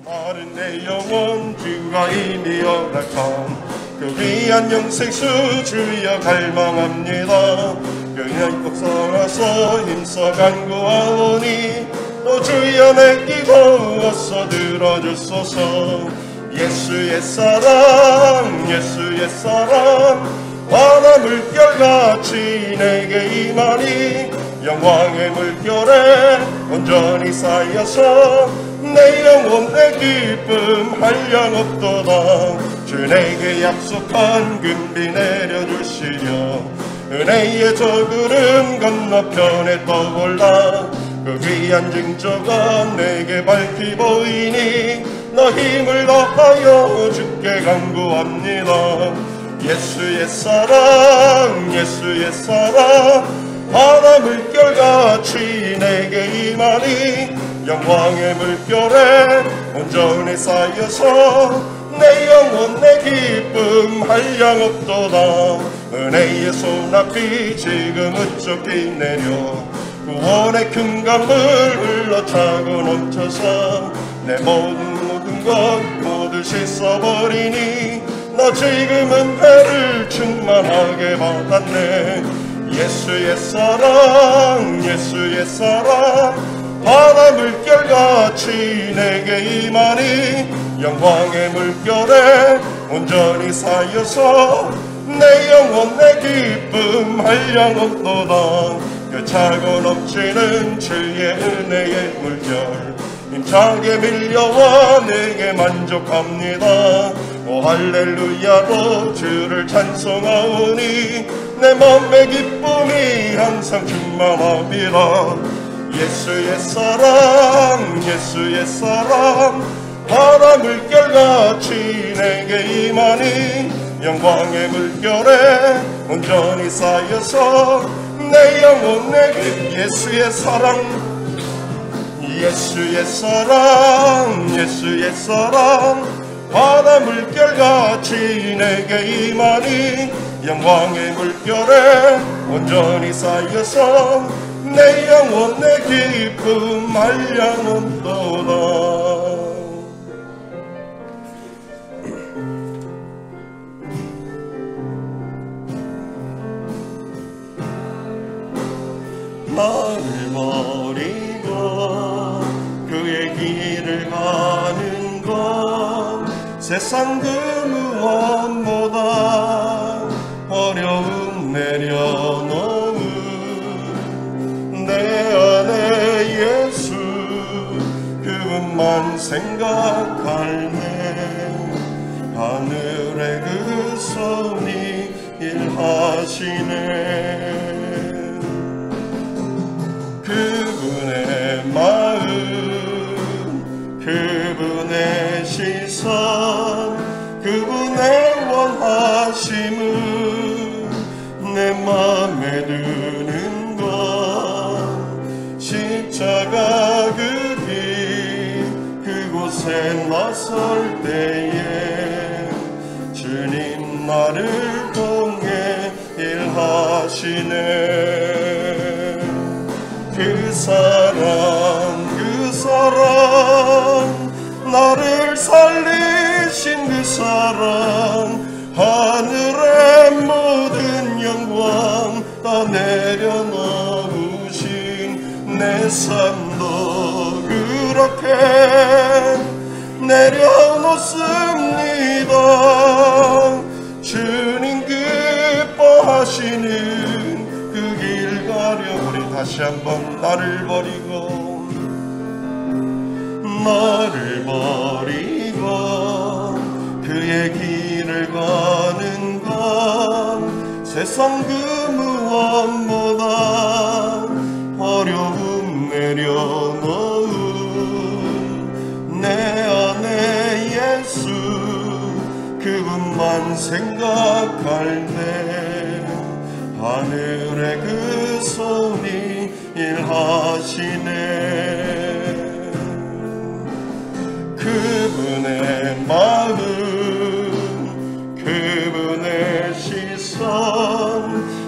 마른 내 영혼 주가 이미 허락한 그 귀한 영생수 주여 갈망합니다. 그냥 복성하서 힘써 간구하오니 또 주여 내 기도어서 들어주소서. 예수의 사랑 예수의 사랑 바다 물결같이 내게 임하니 영광의 물결에 온전히 쌓여서 내 영혼 내 기쁨 한량없도다. 주 내게 약속한 금비 내려주시려 은혜의 저 구름 건너편에 떠올라 그 귀한 징조가 내게 밝히 보이니 너 힘을 다하여 주께 간구합니다. 예수의 사랑 예수의 사랑 바다 물결같이 내게 임하니 영광의 물결에 온전히 쌓여서 내 영혼 내 기쁨 한량없도다. 은혜의 소낙비 지금 으쩍히 내려 구원의 큰 강물 흘러차고 넘쳐서 내 모든 것 모두 씻어버리니 나 지금은 배를 충만하게 받았네. 예수의 사랑 예수의 사랑 바다 물결같이 내게 임하니 영광의 물결에 온전히 쌓여서 내 영혼 내 기쁨 한량없도다. 그 차고 넘치는 주의 은혜의 물결 힘차게 밀려와 내게 만족합니다. 오 할렐루야로 주를 찬송하오니 내 맘의 기쁨이 항상 충만합니다. 예수의 사랑 예수의 사랑 바다 물결같이 내게 임하니 영광의 물결에 온전히 쌓여서 내 영혼 내게 예수의 사랑 예수의 사랑 예수의 사랑 바다 물결같이 내게 임하니 영광의 물결에 온전히 쌓여서 내 영혼 내 기쁨 한량없도다. 나를 버리고 그의 길을 가는 것 세상 그 무엇보다 어려움 내려놓은 내 안에 예수 그분만 생각할래. 하늘의 그 손이 일하시네. 그분의 마음 그분의 시선 그분의 원하심은 내 맘에 드는 것 십자가 그 길 그곳에 나설 때에 주님 나를 통해 일하시네. 그 사랑 나를 살리신 그 사랑 하늘의 모든 영광 다 내려놓으신 내 삶도 그렇게 내려놓습니다. 주님 기뻐하시는 그 길 가려 우리 다시 한번 나를 버리고 그의 길을 가는 것 세상 그 무엇보다 어려움 내려놓은 내 안에 예수 그분만 생각할 때 하늘의 그 손이 일하시네. 그분의 마음 그분의 시선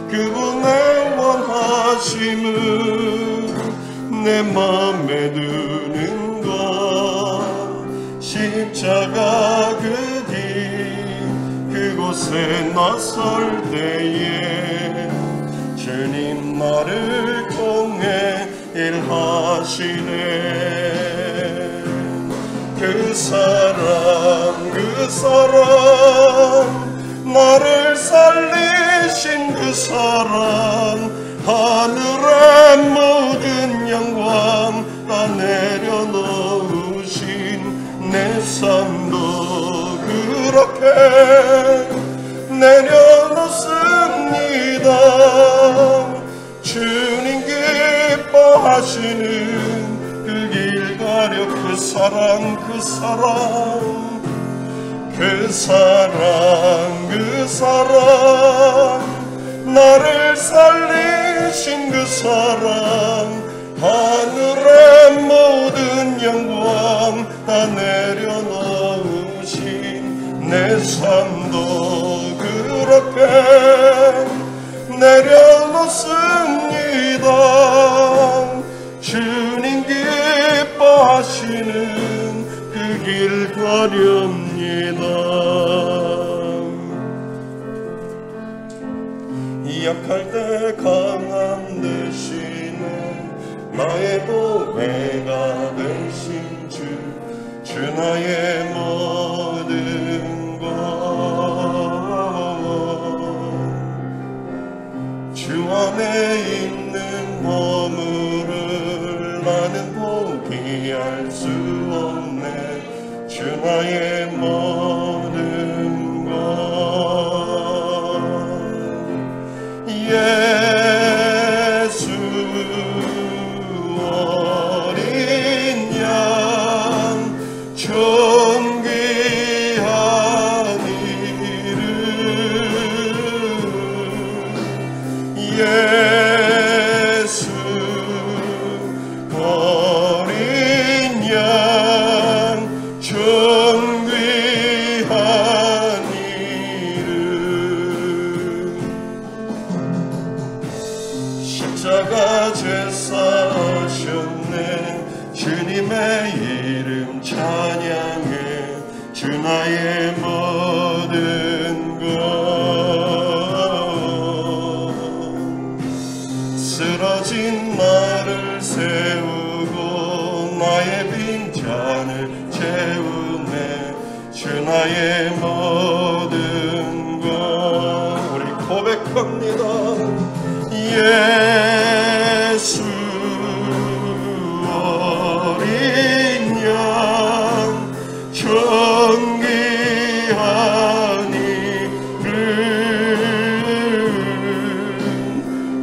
그분의 원하심은 내 맘에 드는 것 십자가 그 길 그곳에 나설 때에 주님 나를 통해 일하시네. 그 사랑 나를 살리신 그 사랑 하늘의 모든 영광 다 내려놓으신 내 삶도 그렇게 내려놓습니다. 주님 기뻐하시는 그 길 가려 그 사랑 나를 살리신 그 사랑 하늘의 모든 영광 다 내려놓으신 내 삶도 그렇게 내려놓습니다. 주님 기뻐하시는 그 길 가렵니다. 약할 때 강함 되시네 나의 보배가 되신 주 나의 모든 것 주 안에 있는 보물을 나는 포기할 수 없네. 주 나의 모든 것 예수 어린 양 존귀한 이름 예수 어린 양 존귀한 이름 십자가 죄 사셨네. 주님의 이름 찬양해. 주 나의 모든 것 쓰러진 나를 세우고 나의 빈잔을 채우네. 주 나의 모든 것 우리 고백합니다. 예수 어린 양 존귀한 이름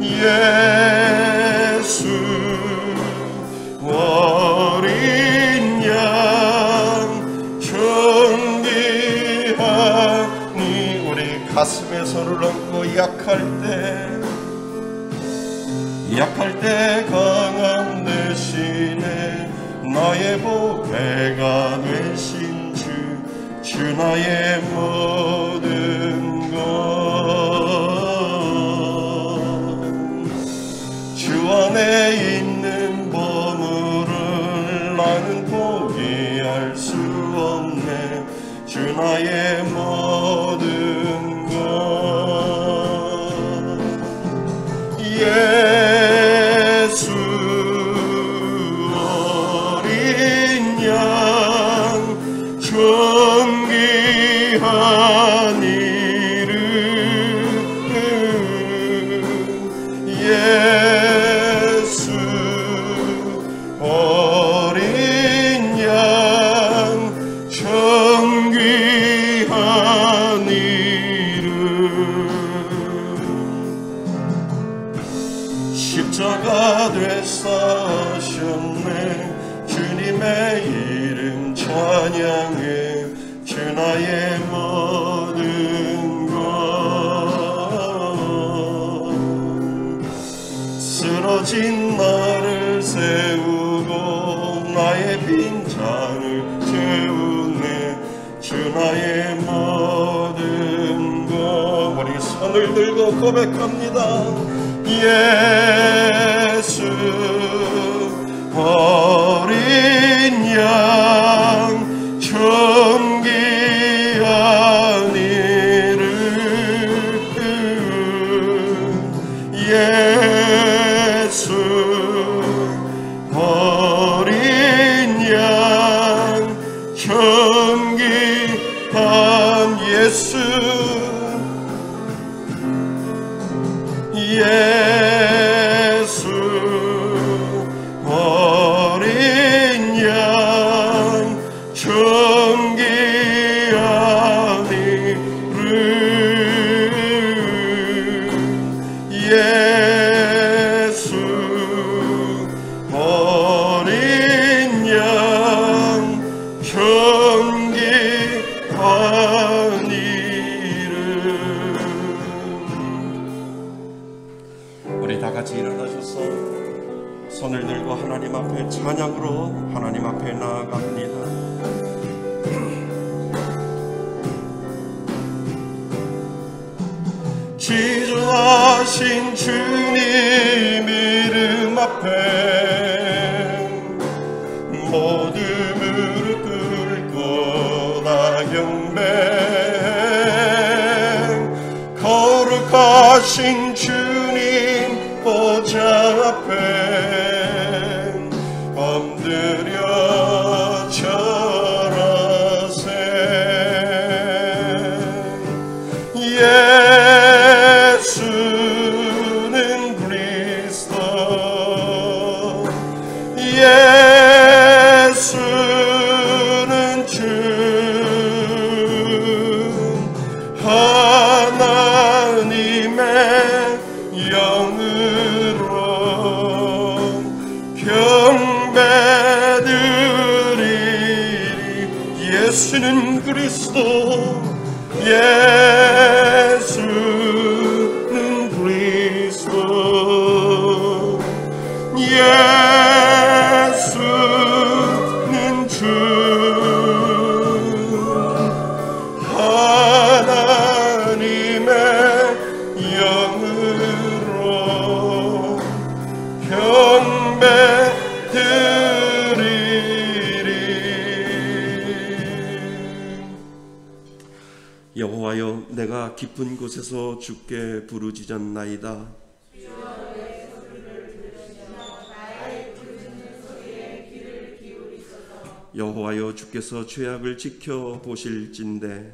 예수 어린 양 존귀하니 우리 가슴에 손을 얹고 약할 때 강함 되시네. 나의 보배가 되신 주 나의 모든 것 주 안에 있는 보물을 나는 포기할 수 없네. 주 나의 모든 것 예수 어린 양 존귀한 이름 예수 어린 양 존귀한 이름 십자가 되사셨네. 주님의 이름 찬양해. 주 나의 모든 것 쓰러진 나를 세우고 나의 빈잔을 채우네. 주 나의 모든 것 우리 손을 들고 고백합니다. 예수 어린 양 존귀한 예수 어린 양 존귀하니를 예수 어린 양 존귀하니를. 우리 다 같이 일어나셔서 손을 들고 하나님 앞에 찬양으로 하나님 앞에 나아갑니다. 지존하신 주님 이름 앞에 모두 무릎 꿇고 다 경배. 거룩하신 주님 보좌 앞에 엎드려 절하세. 예수는 그리스도 예수는 주 하나님의 영으로 경배드리리. 예수는 그리스도 예수는 그리스도 예수는 주 하나님의 영으로 경배드리리. 여호와여 내가 깊은 곳에서 주께 부르짖었나이다. 여호와여 주께서 죄악을 지켜보실진대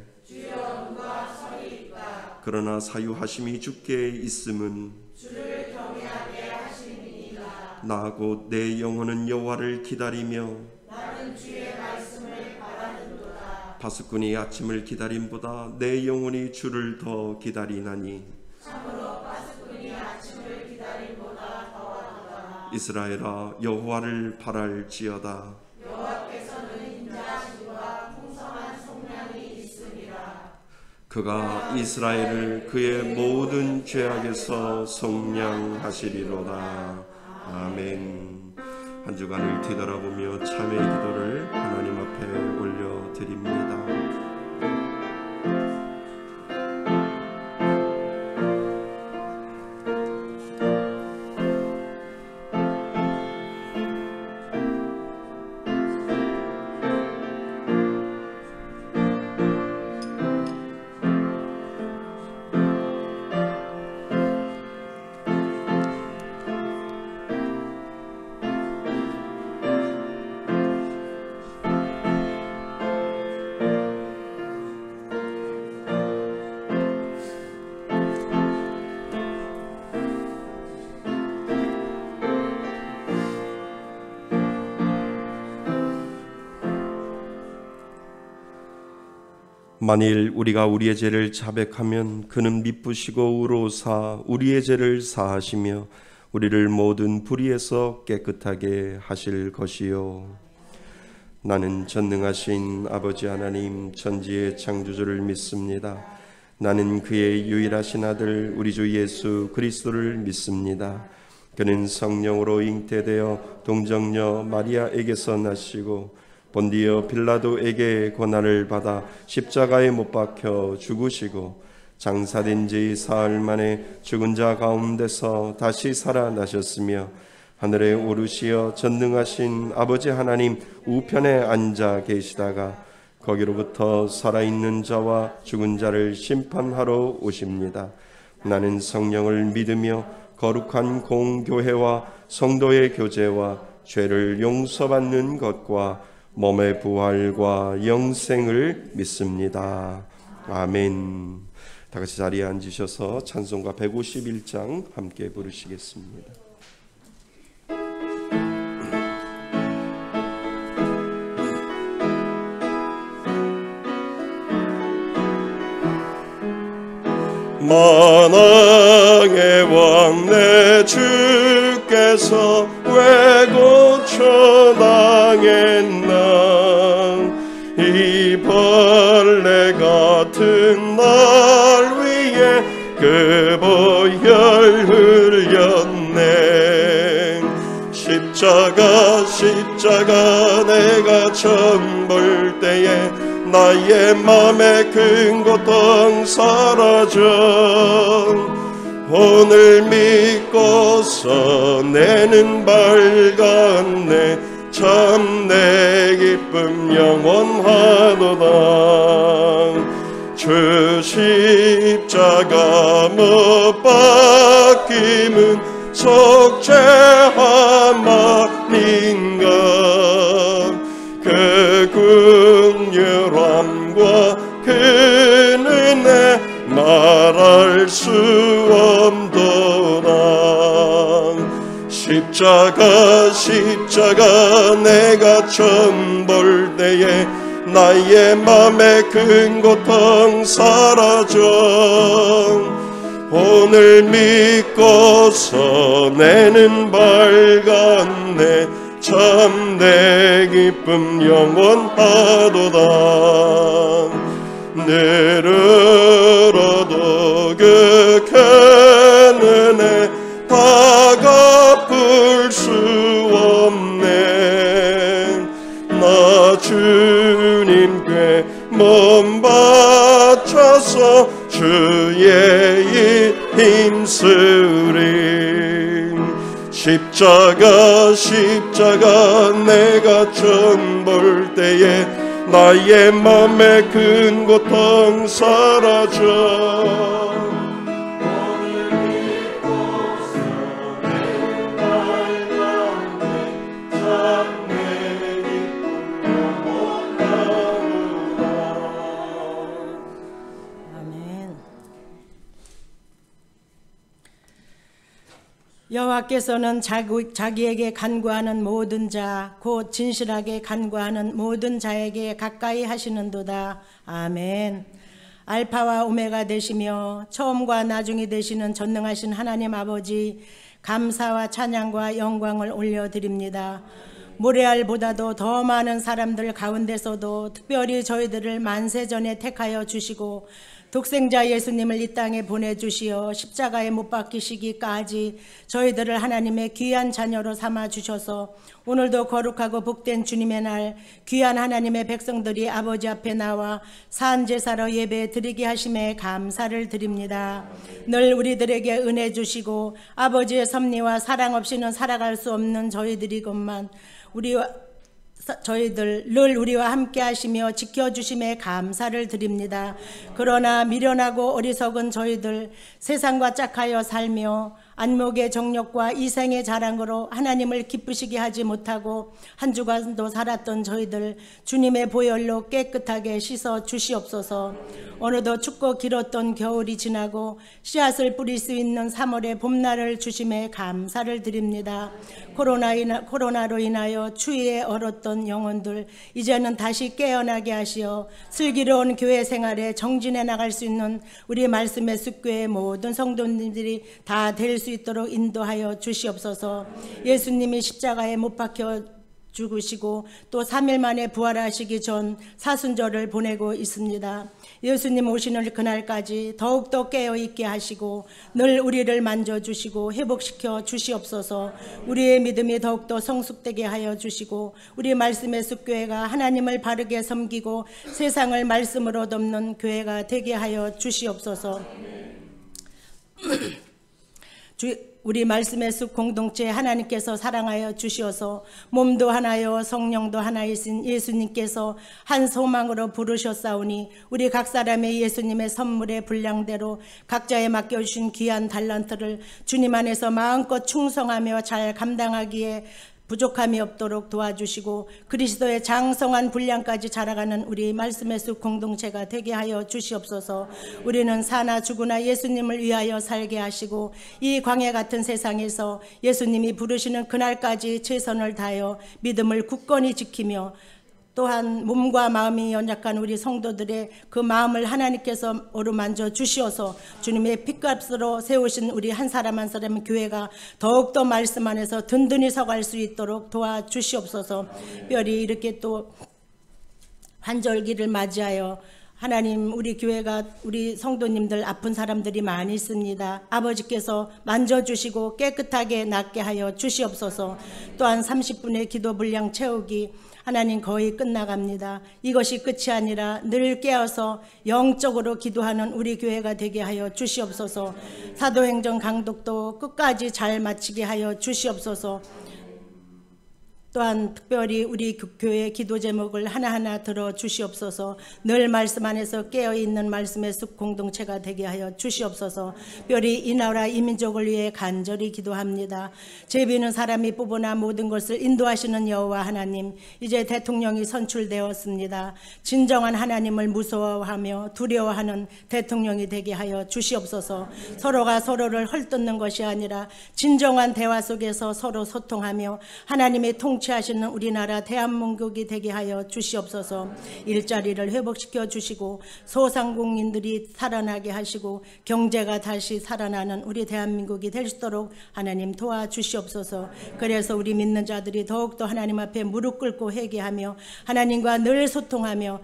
그러나 사유하심이 주께 있음은 주를 경외하게 하심이니라. 나 곧 내 영혼은 여호와를 기다리며 나는 주의 말씀을 바라는도다. 파수꾼이 아침을 기다림보다 내 영혼이 주를 더 기다리나니 참으로 파수꾼이 아침을 기다림보다 더하도다. 이스라엘아 여호와를 바랄지어다. 여호와께서는 인자하심과 풍성한 속량이 있으리라. 그가 이스라엘을 그의 모든 죄악에서 속량하시리로다. 아멘. 한 주간을 뒤돌아보며 참회의 기도를 하나님 앞에 올려드립니다. 만일 우리가 우리의 죄를 자백하면 그는 미쁘시고 의로우사 우리의 죄를 사하시며 우리를 모든 불의에서 깨끗하게 하실 것이요. 나는 전능하신 아버지 하나님 천지의 창조주를 믿습니다. 나는 그의 유일하신 아들 우리 주 예수 그리스도를 믿습니다. 그는 성령으로 잉태되어 동정녀 마리아에게서 나시고 본디오 빌라도에게 고난을 받아 십자가에 못 박혀 죽으시고 장사된 지 사흘 만에 죽은 자 가운데서 다시 살아나셨으며 하늘에 오르시어 전능하신 아버지 하나님 우편에 앉아 계시다가 거기로부터 살아있는 자와 죽은 자를 심판하러 오십니다. 나는 성령을 믿으며 거룩한 공교회와 성도의 교제와 죄를 용서받는 것과 몸의 부활과 영생을 믿습니다. 아멘. 다 같이 자리에 앉으셔서 찬송가 151장 함께 부르시겠습니다. 만왕의 왕 내 주께서 왜 고쳐당했나. 이 벌레 같은 날 위에 그 보혈 흘렸네. 십자가 내가 처음 볼 때에 나의 맘에 큰 고통 사라져. 오늘 믿고서 내는 밝았네. 참 내 기쁨 영원하도다. 주 십자가 못 박힘은 속죄함아닌가. 그 긍휼함과 그 은혜 말할 수 없도다. 십자가 내가 처음 볼 때에 나의 맘에 큰 고통 사라져. 오늘 믿고서 내는 밝았네. 참 내 기쁨 영원하도다. 늘어도 그 큰 은혜 다 갚을 수 없네. 나 주님께 몸 바쳐서 주의 일 힘쓰리. 십자가 내가 처음 볼 때에 나의 맘에 큰 고통 사라져. 여호와께서는 자기에게 간구하는 모든 자, 곧 진실하게 간구하는 모든 자에게 가까이 하시는도다. 아멘. 알파와 오메가 되시며 처음과 나중이 되시는 전능하신 하나님 아버지, 감사와 찬양과 영광을 올려드립니다. 모래알보다도 더 많은 사람들 가운데서도 특별히 저희들을 만세전에 택하여 주시고 독생자 예수님을 이 땅에 보내주시어 십자가에 못 박히시기까지 저희들을 하나님의 귀한 자녀로 삼아주셔서 오늘도 거룩하고 복된 주님의 날 귀한 하나님의 백성들이 아버지 앞에 나와 산제사로 예배 드리게 하심에 감사를 드립니다. 늘 우리들에게 은혜 주시고 아버지의 섭리와 사랑 없이는 살아갈 수 없는 저희들이건만 저희들 늘 우리와 함께 하시며 지켜주심에 감사를 드립니다. 그러나 미련하고 어리석은 저희들 세상과 짝하여 살며 안목의 정욕과 이생의 자랑으로 하나님을 기쁘시게 하지 못하고 한 주간도 살았던 저희들 주님의 보혈로 깨끗하게 씻어 주시옵소서. 어느덧 춥고 길었던 겨울이 지나고 씨앗을 뿌릴 수 있는 3월의 봄날을 주심에 감사를 드립니다. 코로나로 인하여 추위에 얼었던 영혼들 이제는 다시 깨어나게 하시어 슬기로운 교회 생활에 정진해 나갈 수 있는 우리 말씀의 숲교회 모든 성도님들이 다 될 수 있도록 인도하여 주시옵소서. 예수님이 십자가에 못 박혀 죽으시고 또 3일 만에 부활하시기 전 사순절을 보내고 있습니다. 예수님 오시는 그날까지 더욱더 깨어있게 하시고 늘 우리를 만져주시고 회복시켜 주시옵소서. 우리의 믿음이 더욱더 성숙되게 하여 주시고 우리 말씀의 숲교회가 하나님을 바르게 섬기고 세상을 말씀으로 덮는 교회가 되게 하여 주시옵소서. 우리 말씀의 숲 공동체 하나님께서 사랑하여 주시어서 몸도 하나요 성령도 하나이신 예수님께서 한 소망으로 부르셨사오니 우리 각 사람의 예수님의 선물의 분량대로 각자에 맡겨주신 귀한 달란트를 주님 안에서 마음껏 충성하며 잘 감당하기에 부족함이 없도록 도와주시고 그리스도의 장성한 분량까지 자라가는 우리 말씀의 숲 공동체가 되게 하여 주시옵소서. 우리는 사나 죽으나 예수님을 위하여 살게 하시고 이 광야 같은 세상에서 예수님이 부르시는 그날까지 최선을 다하여 믿음을 굳건히 지키며 또한 몸과 마음이 연약한 우리 성도들의 그 마음을 하나님께서 어루만져 주시어서 주님의 핏값으로 세우신 우리 한 사람 한 사람 교회가 더욱더 말씀 안에서 든든히 서갈 수 있도록 도와주시옵소서. 특별히 이렇게 또 환절기를 맞이하여 하나님, 우리 교회가 우리 성도님들 아픈 사람들이 많이 있습니다. 아버지께서 만져주시고 깨끗하게 낫게 하여 주시옵소서. 또한 30분의 기도 분량 채우기 하나님 거의 끝나갑니다. 이것이 끝이 아니라 늘 깨어서 영적으로 기도하는 우리 교회가 되게 하여 주시옵소서. 사도행전 강독도 끝까지 잘 마치게 하여 주시옵소서. 또한 특별히 우리 교회 기도 제목을 하나하나 들어주시옵소서. 늘 말씀 안에서 깨어있는 말씀의 숲 공동체가 되게 하여 주시옵소서. 특별히 이 나라 이 민족을 위해 간절히 기도합니다. 제비는 사람이 뽑으나 모든 것을 인도하시는 여호와 하나님, 이제 대통령이 선출되었습니다. 진정한 하나님을 무서워하며 두려워하는 대통령이 되게 하여 주시옵소서. 서로가 서로를 헐뜯는 것이 아니라 진정한 대화 속에서 서로 소통하며 하나님의 통치하시는 우리나라 대한민국이 되게 하여 주시옵소서. 일자리를 회복시켜 주시고 소상공인들이 살아나게 하시고 경제가 다시 살아나는 우리 대한민국이 될 수 있도록 하나님 도와주시옵소서. 그래서 우리 믿는 자들이 더욱더 하나님 앞에 무릎 꿇고 회개하며 하나님과 늘 소통하며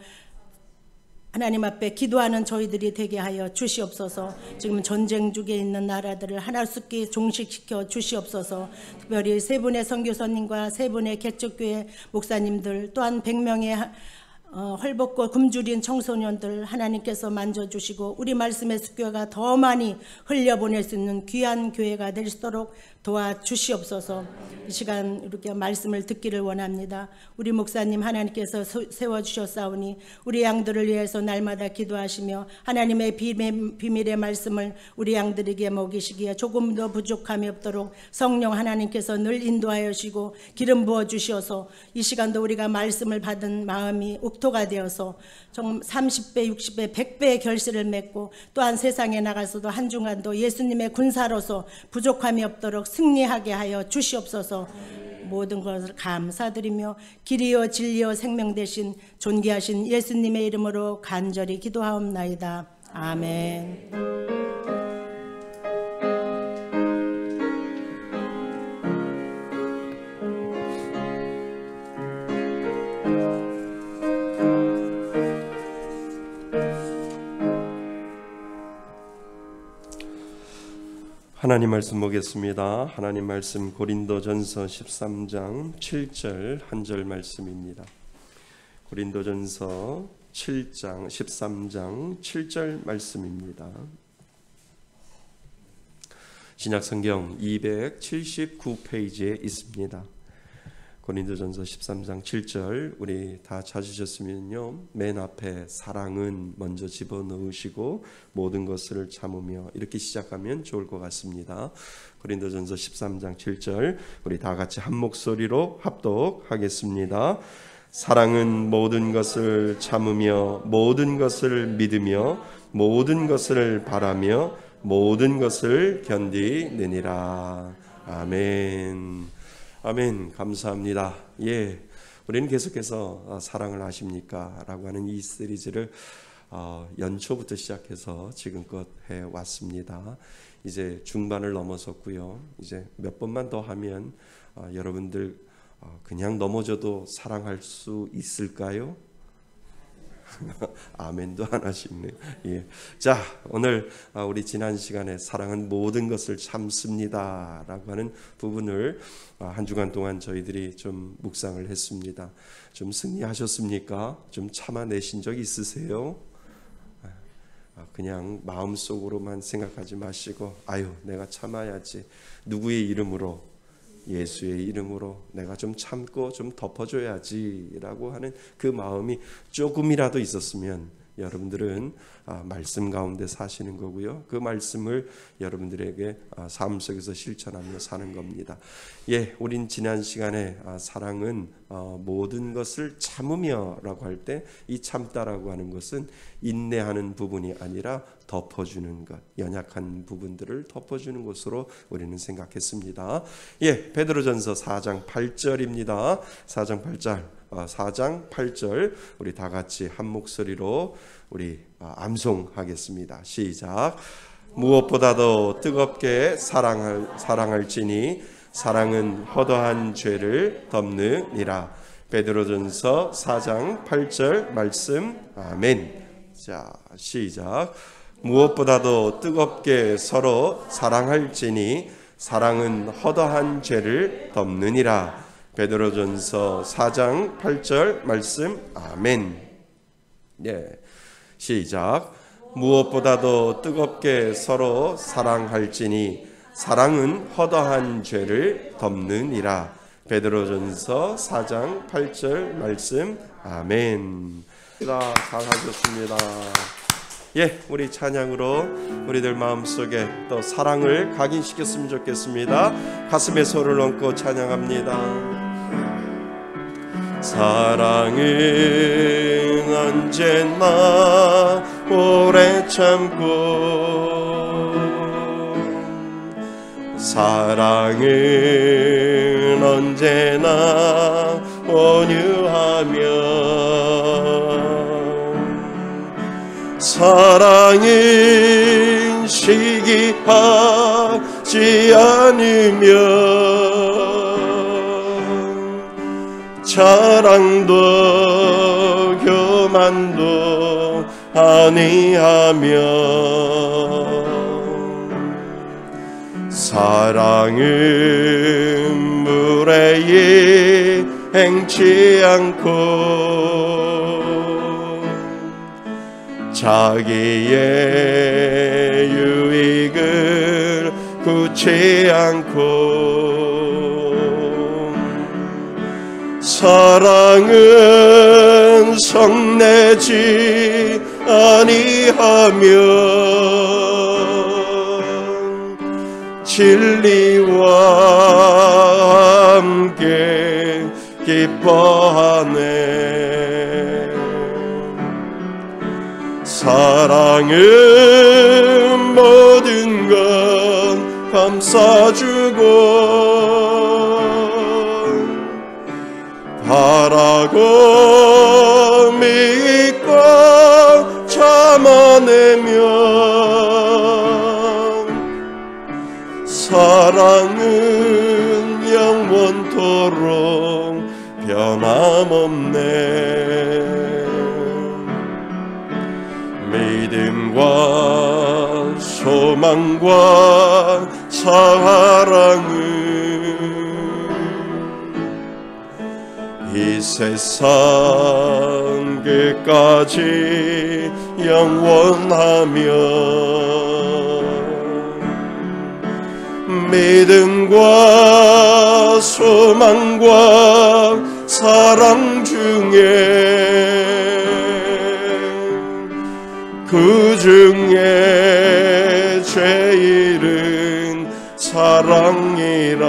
하나님 앞에 기도하는 저희들이 되게 하여 주시옵소서. 지금 전쟁 중에 있는 나라들을 하나씩 종식시켜 주시옵소서. 특별히 세 분의 선교사님과 세 분의 개척교회 목사님들, 또한 100명의 헐벗고 굶주린 청소년들 하나님께서 만져주시고 우리 말씀의 습교가 더 많이 흘려보낼 수 있는 귀한 교회가 될 수 있도록 도와주시옵소서. 이 시간 이렇게 말씀을 듣기를 원합니다. 우리 목사님 하나님께서 세워주셨사오니 우리 양들을 위해서 날마다 기도하시며 하나님의 비밀의 말씀을 우리 양들에게 먹이시기에 조금도 부족함이 없도록 성령 하나님께서 늘 인도하여 주시고 기름 부어 주시어서 이 시간도 우리가 말씀을 받은 마음이 옥토가 되어서 30배, 60배, 100배의 결실을 맺고 또한 세상에 나가서도 한중간도 예수님의 군사로서 부족함이 없도록 승리하게 하여 주시옵소서. 모든 것을 감사드리며 길이요 진리요 생명 되신 존귀하신 예수님의 이름으로 간절히 기도하옵나이다. 아멘. 하나님 말씀 보겠습니다. 하나님 말씀 고린도전서 13장 7절 한 절 말씀입니다. 고린도전서 13장 7절 말씀입니다. 신약성경 279페이지에 있습니다. 고린도전서 13장 7절 우리 다 찾으셨으면요, 맨 앞에 사랑은 먼저 집어넣으시고 모든 것을 참으며 이렇게 시작하면 좋을 것 같습니다. 고린도전서 13장 7절 우리 다 같이 한 목소리로 합독하겠습니다. 사랑은 모든 것을 참으며 모든 것을 믿으며 모든 것을 바라며 모든 것을 견디느니라. 아멘. 아멘. 감사합니다. 예, 우리는 계속해서 사랑을 아십니까? 라고 하는 이 시리즈를 연초부터 시작해서 지금껏 해왔습니다. 이제 중반을 넘어섰고요. 이제 몇 번만 더 하면 여러분들 그냥 넘어져도 사랑할 수 있을까요? 아멘도 안 하시네요. 예. 자, 오늘 우리 지난 시간에 사랑은 모든 것을 참습니다 라고 하는 부분을 한 주간 동안 저희들이 좀 묵상을 했습니다. 좀 승리하셨습니까? 좀 참아내신 적 있으세요? 그냥 마음속으로만 생각하지 마시고 아유 내가 참아야지, 누구의 이름으로? 예수의 이름으로 내가 좀 참고 좀 덮어줘야지 라고 하는 그 마음이 조금이라도 있었으면 여러분들은 말씀 가운데 사시는 거고요. 그 말씀을 여러분들에게 삶 속에서 실천하며 사는 겁니다. 예, 우린 지난 시간에 사랑은 모든 것을 참으며라고 할 때 이 참다라고 하는 것은 인내하는 부분이 아니라 덮어주는 것, 연약한 부분들을 덮어주는 것으로 우리는 생각했습니다. 예, 베드로전서 4장 8절입니다. 4장 8절 우리 다 같이 한 목소리로 우리 암송하겠습니다. 시작. 무엇보다도 뜨겁게 사랑할지니 사랑은 허다한 죄를 덮느니라. 베드로전서 4장 8절 말씀. 아멘. 자, 시작. 무엇보다도 뜨겁게 서로 사랑할지니 사랑은 허다한 죄를 덮느니라. 베드로전서 4장 8절 말씀. 아멘. 네, 시작. 무엇보다도 뜨겁게 서로 사랑할지니 사랑은 허다한 죄를 덮느니라. 베드로전서 4장 8절 말씀. 아멘. 잘하셨습니다. 예, 우리 찬양으로 우리들 마음속에 또 사랑을 각인시켰으면 좋겠습니다. 가슴에 손을 얹고 찬양합니다. 사랑은 언제나 오래 참고 사랑은 언제나 온유하며 사랑은 시기하지 않으며 자랑도 교만도 아니하며 사랑은 무례히 행치 않고 자기의 유익을 구치 않고 사랑은 성내지 아니하며 진리와 함께 기뻐하네. 사랑은 모든 것 감싸주고 바라고 믿고 참아내면 사랑은 영원토록 변함없네. 믿음과 소망과 사랑은 이 세상 끝까지 영원하며 믿음과 소망과 사랑 중에 그 중에 제일은 사랑이라.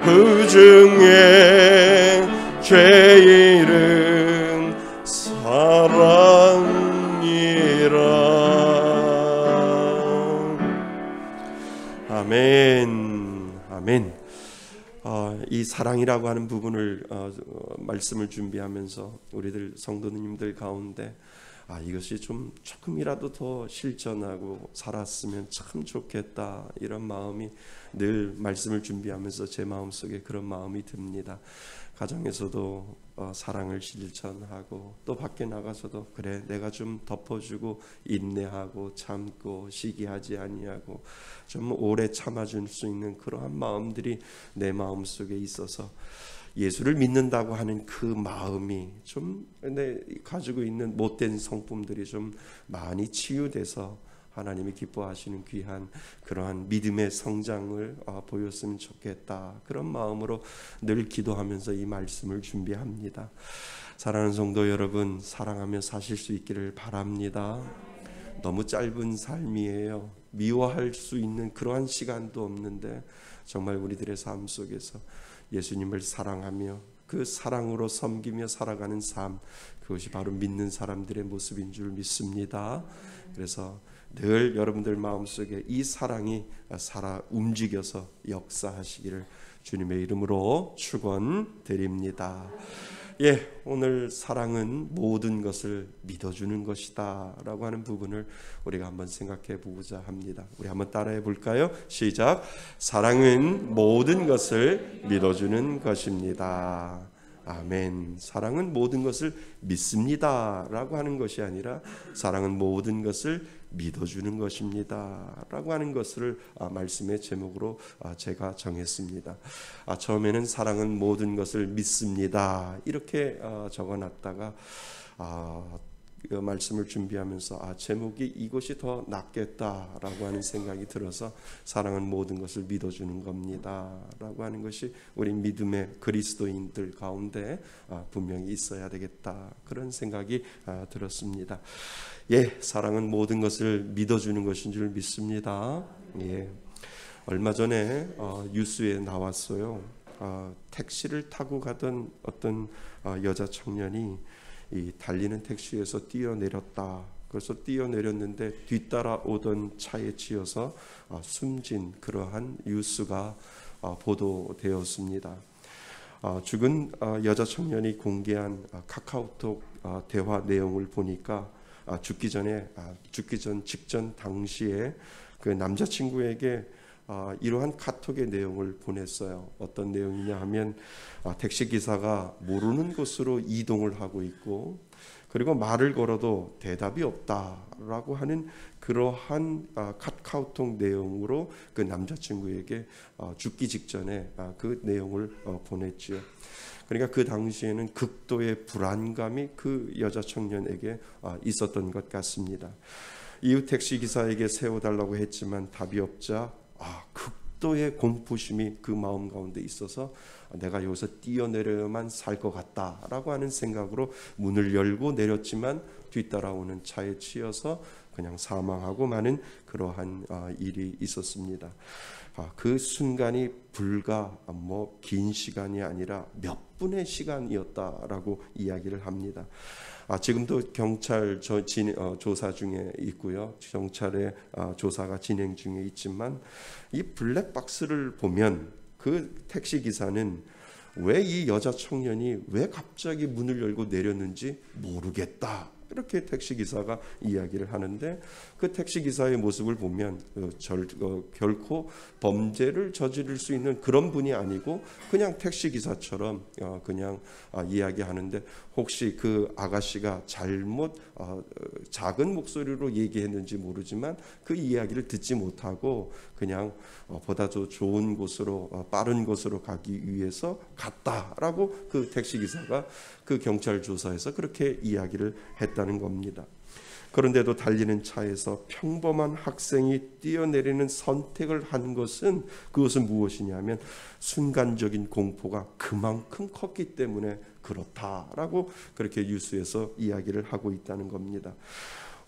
그 중에 제일은 사랑이라. 아멘. 아멘. 이 사랑이라고 하는 부분을 말씀을 준비하면서 우리들 성도님들 가운데 이것이 좀 조금이라도 더 실천하고 살았으면 참 좋겠다, 이런 마음이 늘 말씀을 준비하면서 제 마음속에 그런 마음이 듭니다. 가정에서도 사랑을 실천하고 또 밖에 나가서도 그래 내가 좀 덮어주고 인내하고 참고 시기하지 아니하고 좀 오래 참아줄 수 있는 그러한 마음들이 내 마음속에 있어서 예수를 믿는다고 하는 그 마음이 좀 내 가지고 있는 못된 성품들이 좀 많이 치유돼서 하나님이 기뻐하시는 귀한 그러한 믿음의 성장을 보였으면 좋겠다. 그런 마음으로 늘 기도하면서 이 말씀을 준비합니다. 사랑하는 성도 여러분, 사랑하며 사실 수 있기를 바랍니다. 너무 짧은 삶이에요. 미워할 수 있는 그러한 시간도 없는데 정말 우리들의 삶 속에서 예수님을 사랑하며 그 사랑으로 섬기며 살아가는 삶, 그것이 바로 믿는 사람들의 모습인 줄 믿습니다. 그래서 늘 여러분들 마음속에 이 사랑이 살아 움직여서 역사하시기를 주님의 이름으로 축원드립니다. 오늘 사랑은 모든 것을 믿어주는 것이다 라고 하는 부분을 우리가 한번 생각해 보고자 합니다. 우리 한번 따라해 볼까요? 시작. 사랑은 모든 것을 믿어주는 것입니다. 아멘. 사랑은 모든 것을 믿습니다 라고 하는 것이 아니라 사랑은 모든 것을 믿어주는 것입니다 라고 하는 것을 말씀의 제목으로 제가 정했습니다. 처음에는 사랑은 모든 것을 믿습니다 이렇게 적어놨다가 그 말씀을 준비하면서 제목이 이것이 더 낫겠다라고 하는 생각이 들어서 사랑은 모든 것을 믿어주는 겁니다 라고 하는 것이 우리 믿음의 그리스도인들 가운데 분명히 있어야 되겠다, 그런 생각이 들었습니다. 사랑은 모든 것을 믿어주는 것인 줄 믿습니다. 얼마 전에 뉴스에 나왔어요. 택시를 타고 가던 어떤 여자 청년이 이 달리는 택시에서 뛰어내렸다. 그래서 뛰어내렸는데 뒤따라 오던 차에 치여서 숨진 그러한 뉴스가 보도되었습니다. 죽은 여자 청년이 공개한 카카오톡 대화 내용을 보니까 죽기 전 직전 당시에 그 남자친구에게 이러한 카톡의 내용을 보냈어요. 어떤 내용이냐 하면 택시기사가 모르는 곳으로 이동을 하고 있고 그리고 말을 걸어도 대답이 없다라고 하는 그러한 카카오톡 내용으로 그 남자친구에게 죽기 직전에 그 내용을 보냈지요. 그러니까 그 당시에는 극도의 불안감이 그 여자 청년에게 있었던 것 같습니다. 이후 택시기사에게 세워달라고 했지만 답이 없자 극도의 공포심이 그 마음 가운데 있어서 내가 여기서 뛰어내려야만 살 것 같다라고 하는 생각으로 문을 열고 내렸지만 뒤따라오는 차에 치여서 그냥 사망하고 마는 그러한 일이 있었습니다. 그 순간이 불과 긴 시간이 아니라 몇 분의 시간이었다라고 이야기를 합니다. 지금도 경찰 조사 중에 있고요. 경찰의 조사가 진행 중에 있지만 이 블랙박스를 보면 그 택시기사는 왜 이 여자 청년이 왜 갑자기 문을 열고 내렸는지 모르겠다, 이렇게 택시기사가 이야기를 하는데 그 택시기사의 모습을 보면 결코 범죄를 저지를 수 있는 그런 분이 아니고 그냥 택시기사처럼 그냥 이야기하는데 혹시 그 아가씨가 잘못 작은 목소리로 얘기했는지 모르지만 그 이야기를 듣지 못하고 그냥 보다 더 좋은 곳으로 빠른 곳으로 가기 위해서 갔다라고 그 택시기사가 그 경찰 조사에서 그렇게 이야기를 했다는 겁니다. 그런데도 달리는 차에서 평범한 학생이 뛰어내리는 선택을 한 것은 그것은 무엇이냐면 순간적인 공포가 그만큼 컸기 때문에 그렇다라고 그렇게 뉴스에서 이야기를 하고 있다는 겁니다.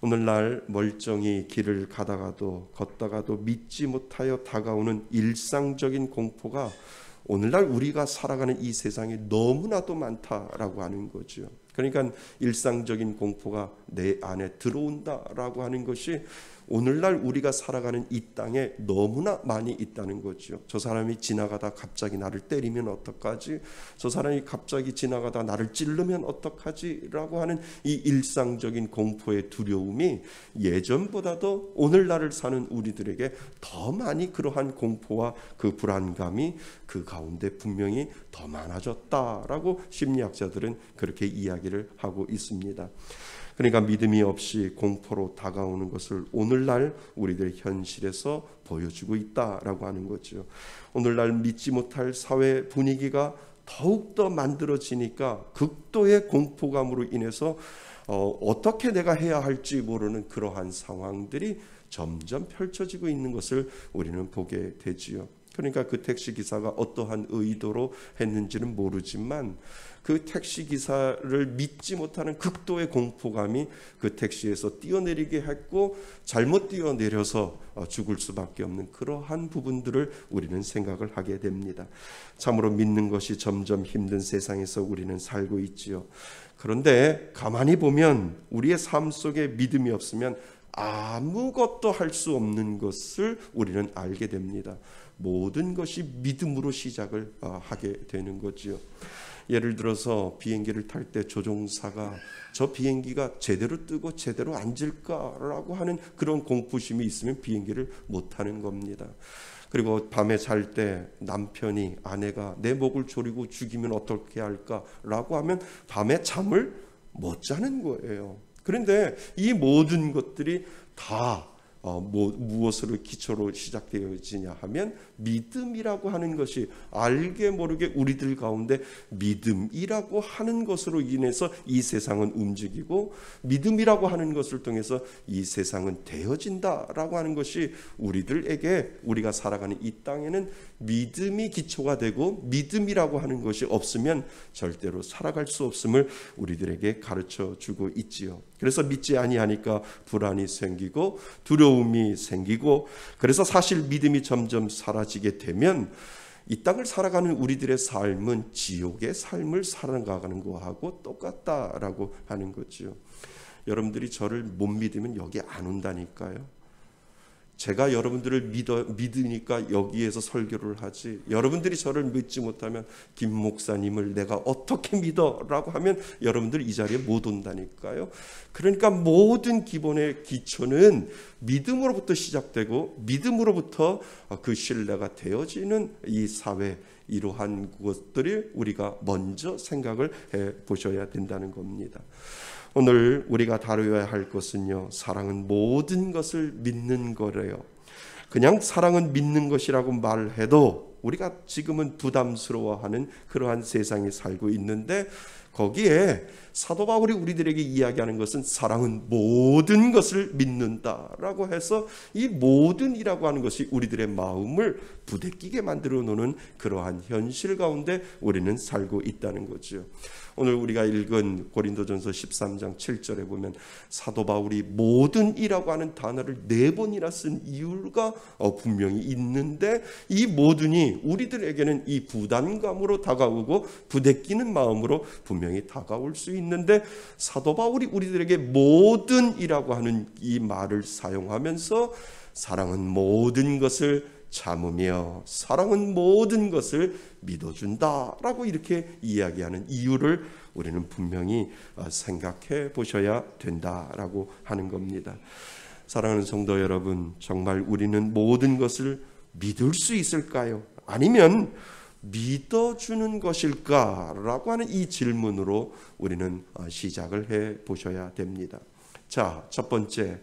오늘날 멀쩡히 길을 걷다가도 믿지 못하여 다가오는 일상적인 공포가 오늘날 우리가 살아가는 이 세상에 너무나도 많다라고 하는 거죠. 그러니까 일상적인 공포가 내 안에 들어온다라고 하는 것이 오늘날 우리가 살아가는 이 땅에 너무나 많이 있다는 거죠. 저 사람이 지나가다 갑자기 나를 때리면 어떡하지? 저 사람이 갑자기 지나가다 나를 찌르면 어떡하지? 라고 하는 이 일상적인 공포의 두려움이 예전보다도 오늘날을 사는 우리들에게 더 많이 그러한 공포와 그 불안감이 그 가운데 분명히 더 많아졌다라고 심리학자들은 그렇게 이야기를 하고 있습니다. 그러니까 믿음이 없이 공포로 다가오는 것을 오늘날 우리들의 현실에서 보여주고 있다라고 하는 거죠. 오늘날 믿지 못할 사회 분위기가 더욱더 만들어지니까 극도의 공포감으로 인해서 어떻게 내가 해야 할지 모르는 그러한 상황들이 점점 펼쳐지고 있는 것을 우리는 보게 되지요. 그러니까 그 택시기사가 어떠한 의도로 했는지는 모르지만 그 택시기사를 믿지 못하는 극도의 공포감이 그 택시에서 뛰어내리게 했고 잘못 뛰어내려서 죽을 수밖에 없는 그러한 부분들을 우리는 생각을 하게 됩니다. 참으로 믿는 것이 점점 힘든 세상에서 우리는 살고 있지요. 그런데 가만히 보면 우리의 삶 속에 믿음이 없으면 아무것도 할 수 없는 것을 우리는 알게 됩니다. 모든 것이 믿음으로 시작을 하게 되는 거지요. 예를 들어서 비행기를 탈 때 조종사가 저 비행기가 제대로 뜨고 제대로 앉을까라고 하는 그런 공포심이 있으면 비행기를 못 타는 겁니다. 그리고 밤에 잘 때 남편이 아내가 내 목을 조리고 죽이면 어떻게 할까라고 하면 밤에 잠을 못 자는 거예요. 그런데 이 모든 것들이 다 무엇으로 기초로 시작되어지냐 하면 믿음이라고 하는 것이 알게 모르게 우리들 가운데 믿음이라고 하는 것으로 인해서 이 세상은 움직이고 믿음이라고 하는 것을 통해서 이 세상은 되어진다라고 하는 것이 우리들에게 우리가 살아가는 이 땅에는 믿음이 기초가 되고 믿음이라고 하는 것이 없으면 절대로 살아갈 수 없음을 우리들에게 가르쳐 주고 있지요. 그래서 믿지 아니하니까 불안이 생기고 두려움이 생기고 그래서 사실 믿음이 점점 사라지게 되면 이 땅을 살아가는 우리들의 삶은 지옥의 삶을 살아가는 거하고 똑같다라고 하는 거죠. 여러분들이 저를 못 믿으면 여기 안 온다니까요. 제가 여러분들을 믿으니까 여기에서 설교를 하지, 여러분들이 저를 믿지 못하면 김 목사님을 내가 어떻게 믿어? 라고 하면 여러분들 이 자리에 못 온다니까요. 그러니까 모든 기본의 기초는 믿음으로부터 시작되고 믿음으로부터 그 신뢰가 되어지는 이 사회, 이러한 것들을 우리가 먼저 생각을 해 보셔야 된다는 겁니다. 오늘 우리가 다루어야 할 것은요, 사랑은 모든 것을 믿는 거래요. 그냥 사랑은 믿는 것이라고 말해도 우리가 지금은 부담스러워하는 그러한 세상에 살고 있는데, 거기에 사도 바울이 우리들에게 이야기하는 것은 사랑은 모든 것을 믿는다라고 해서 이 모든이라고 하는 것이 우리들의 마음을 부대끼게 만들어 놓는 그러한 현실 가운데 우리는 살고 있다는 거죠. 오늘 우리가 읽은 고린도전서 13장 7절에 보면 사도 바울이 모든이라고 하는 단어를 4번이나 쓴 이유가 분명히 있는데, 이 모든이 우리들에게는 이 부담감으로 다가오고 부대끼는 마음으로 분명히 다가올 수 있는데, 사도 바울이 우리들에게 모든이라고 하는 이 말을 사용하면서 사랑은 모든 것을 참으며 사랑은 모든 것을 믿어준다라고 이렇게 이야기하는 이유를 우리는 분명히 생각해 보셔야 된다라고 하는 겁니다. 사랑하는 성도 여러분, 정말 우리는 모든 것을 믿을 수 있을까요? 아니면 믿어주는 것일까라고 하는 이 질문으로 우리는 시작을 해 보셔야 됩니다. 자, 첫 번째,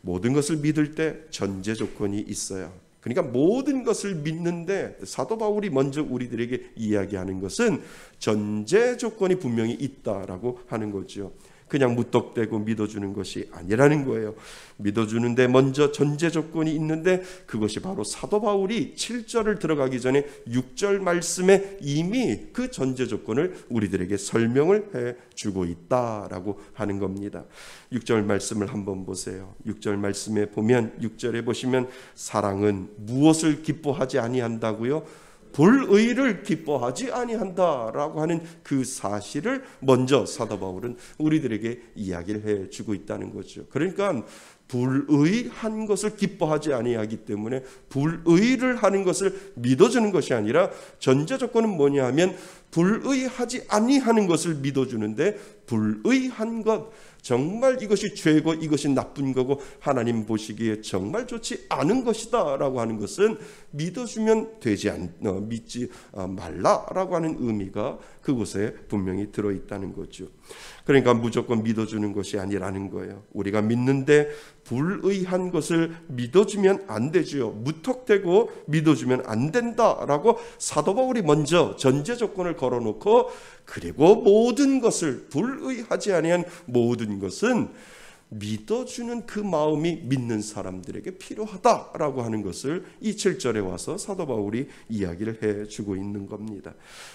모든 것을 믿을 때 전제 조건이 있어요. 그러니까 모든 것을 믿는데 사도 바울이 먼저 우리들에게 이야기하는 것은 전제 조건이 분명히 있다라고 하는 거죠. 그냥 무턱대고 믿어주는 것이 아니라는 거예요. 믿어주는데 먼저 전제 조건이 있는데, 그것이 바로 사도 바울이 7절을 들어가기 전에 6절 말씀에 이미 그 전제 조건을 우리들에게 설명을 해주고 있다라고 하는 겁니다. 6절 말씀을 한번 보세요. 6절 말씀에 보면, 6절에 보시면 사랑은 무엇을 기뻐하지 아니한다고요? 불의를 기뻐하지 아니한다라고 하는 그 사실을 먼저 사도 바울은 우리들에게 이야기를 해주고 있다는 거죠. 그러니까 불의한 것을 기뻐하지 아니하기 때문에 불의를 하는 것을 믿어주는 것이 아니라 전제 조건은 뭐냐 하면 불의하지 아니하는 것을 믿어주는데, 불의한 것, 정말 이것이 죄고 이것이 나쁜 거고 하나님 보시기에 정말 좋지 않은 것이다 라고 하는 것은 믿어주면 믿지 말라라고 하는 의미가 그곳에 분명히 들어있다는 거죠. 그러니까 무조건 믿어주는 것이 아니라는 거예요. 우리가 믿는데 불의한 것을 믿어주면 안 되죠. 무턱대고 믿어주면 안 된다라고 사도 바울이 먼저 전제 조건을 걸어놓고, 그리고 모든 것을, 불의하지 아니한 모든 것은 믿어주는 그 마음이 믿는 사람들에게 필요하다라고 하는 것을 이 7절에 와서 사도 바울이 이야기를 해주고 있는 겁니다.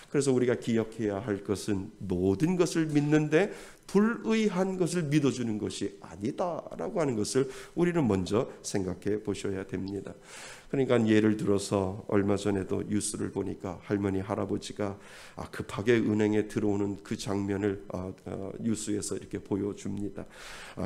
그래서 우리가 기억해야 할 것은 모든 것을 믿는데 불의한 것을 믿어주는 것이 아니다라고 하는 것을 우리는 먼저 생각해 보셔야 됩니다. 그러니까 예를 들어서 얼마 전에도 뉴스를 보니까 할머니 할아버지가 급하게 은행에 들어오는 그 장면을 뉴스에서 이렇게 보여줍니다.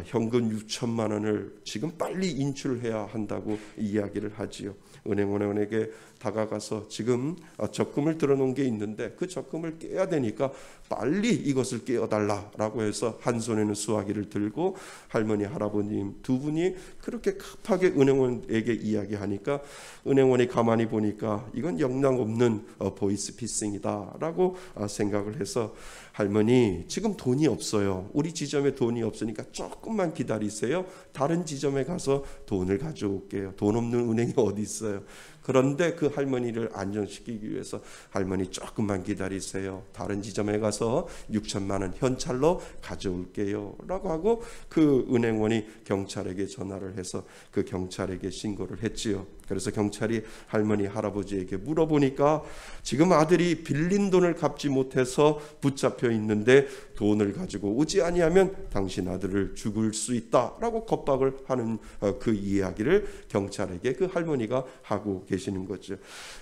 현금 6천만 원을 지금 빨리 인출해야 한다고 이야기를 하지요. 은행원에게 다가가서 지금 적금을 들어놓은 게 있는데 그 적금을 깨야 되니까 빨리 이것을 깨어달라라고 해서 한 손에는 수화기를 들고 할머니 할아버님 두 분이 그렇게 급하게 은행원에게 이야기하니까 은행원이 가만히 보니까 이건 영락없는 보이스피싱이다라고 생각을 해서 할머니 지금 돈이 없어요. 우리 지점에 돈이 없으니까 조금만 기다리세요. 다른 지점에 가서 돈을 가져올게요. 돈 없는 은행이 어디 있어요. 그런데 그 할머니를 안정시키기 위해서 할머니 조금만 기다리세요. 다른 지점에 가서 6천만 원 현찰로 가져올게요 라고 하고 그 은행원이 경찰에게 전화를 해서 그 경찰에게 신고를 했지요. 그래서 경찰이 할머니 할아버지에게 물어보니까 지금 아들이 빌린 돈을 갚지 못해서 붙잡혀 있는데 돈을 가지고 오지 아니하면 당신 아들을 죽을 수 있다라고 겁박을 하는 그 이야기를 경찰에게 그 할머니가 하고 계시는 거죠.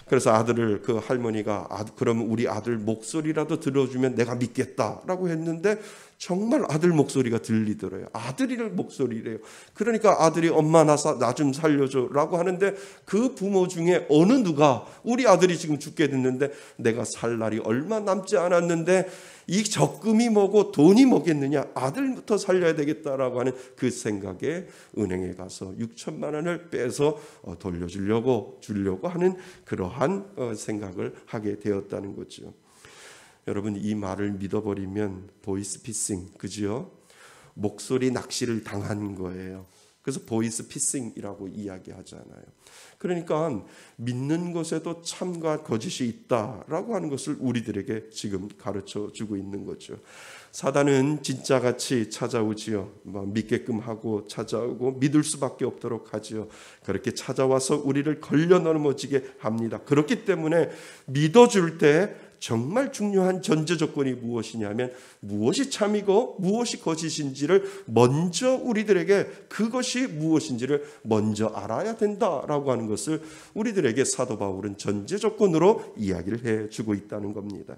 그래서 아들을 그 할머니가 그럼 우리 아들 목소리라도 들어주면 내가 믿겠다라고 했는데 정말 아들 목소리가 들리더래요. 아들이를 목소리래요. 그러니까 아들이 엄마 나 좀 살려줘 라고 하는데 그 부모 중에 어느 누가 우리 아들이 지금 죽게 됐는데 내가 살 날이 얼마 남지 않았는데 이 적금이 뭐고 돈이 뭐겠느냐, 아들부터 살려야 되겠다라고 하는 그 생각에 은행에 가서 6천만 원을 빼서 돌려주려고 하는 그러한 생각을 하게 되었다는 거죠. 여러분, 이 말을 믿어버리면 보이스피싱, 그지요? 목소리 낚시를 당한 거예요. 그래서 보이스피싱이라고 이야기하잖아요. 그러니까 믿는 것에도 참과 거짓이 있다라고 하는 것을 우리들에게 지금 가르쳐주고 있는 거죠. 사단은 진짜같이 찾아오지요. 믿게끔 하고 찾아오고 믿을 수밖에 없도록 하지요. 그렇게 찾아와서 우리를 걸려 넘어지게 합니다. 그렇기 때문에 믿어줄 때 정말 중요한 전제 조건이 무엇이냐면 무엇이 참이고 무엇이 거짓인지를 먼저 우리들에게 그것이 무엇인지를 먼저 알아야 된다라고 하는 것을 우리들에게 사도 바울은 전제 조건으로 이야기를 해주고 있다는 겁니다.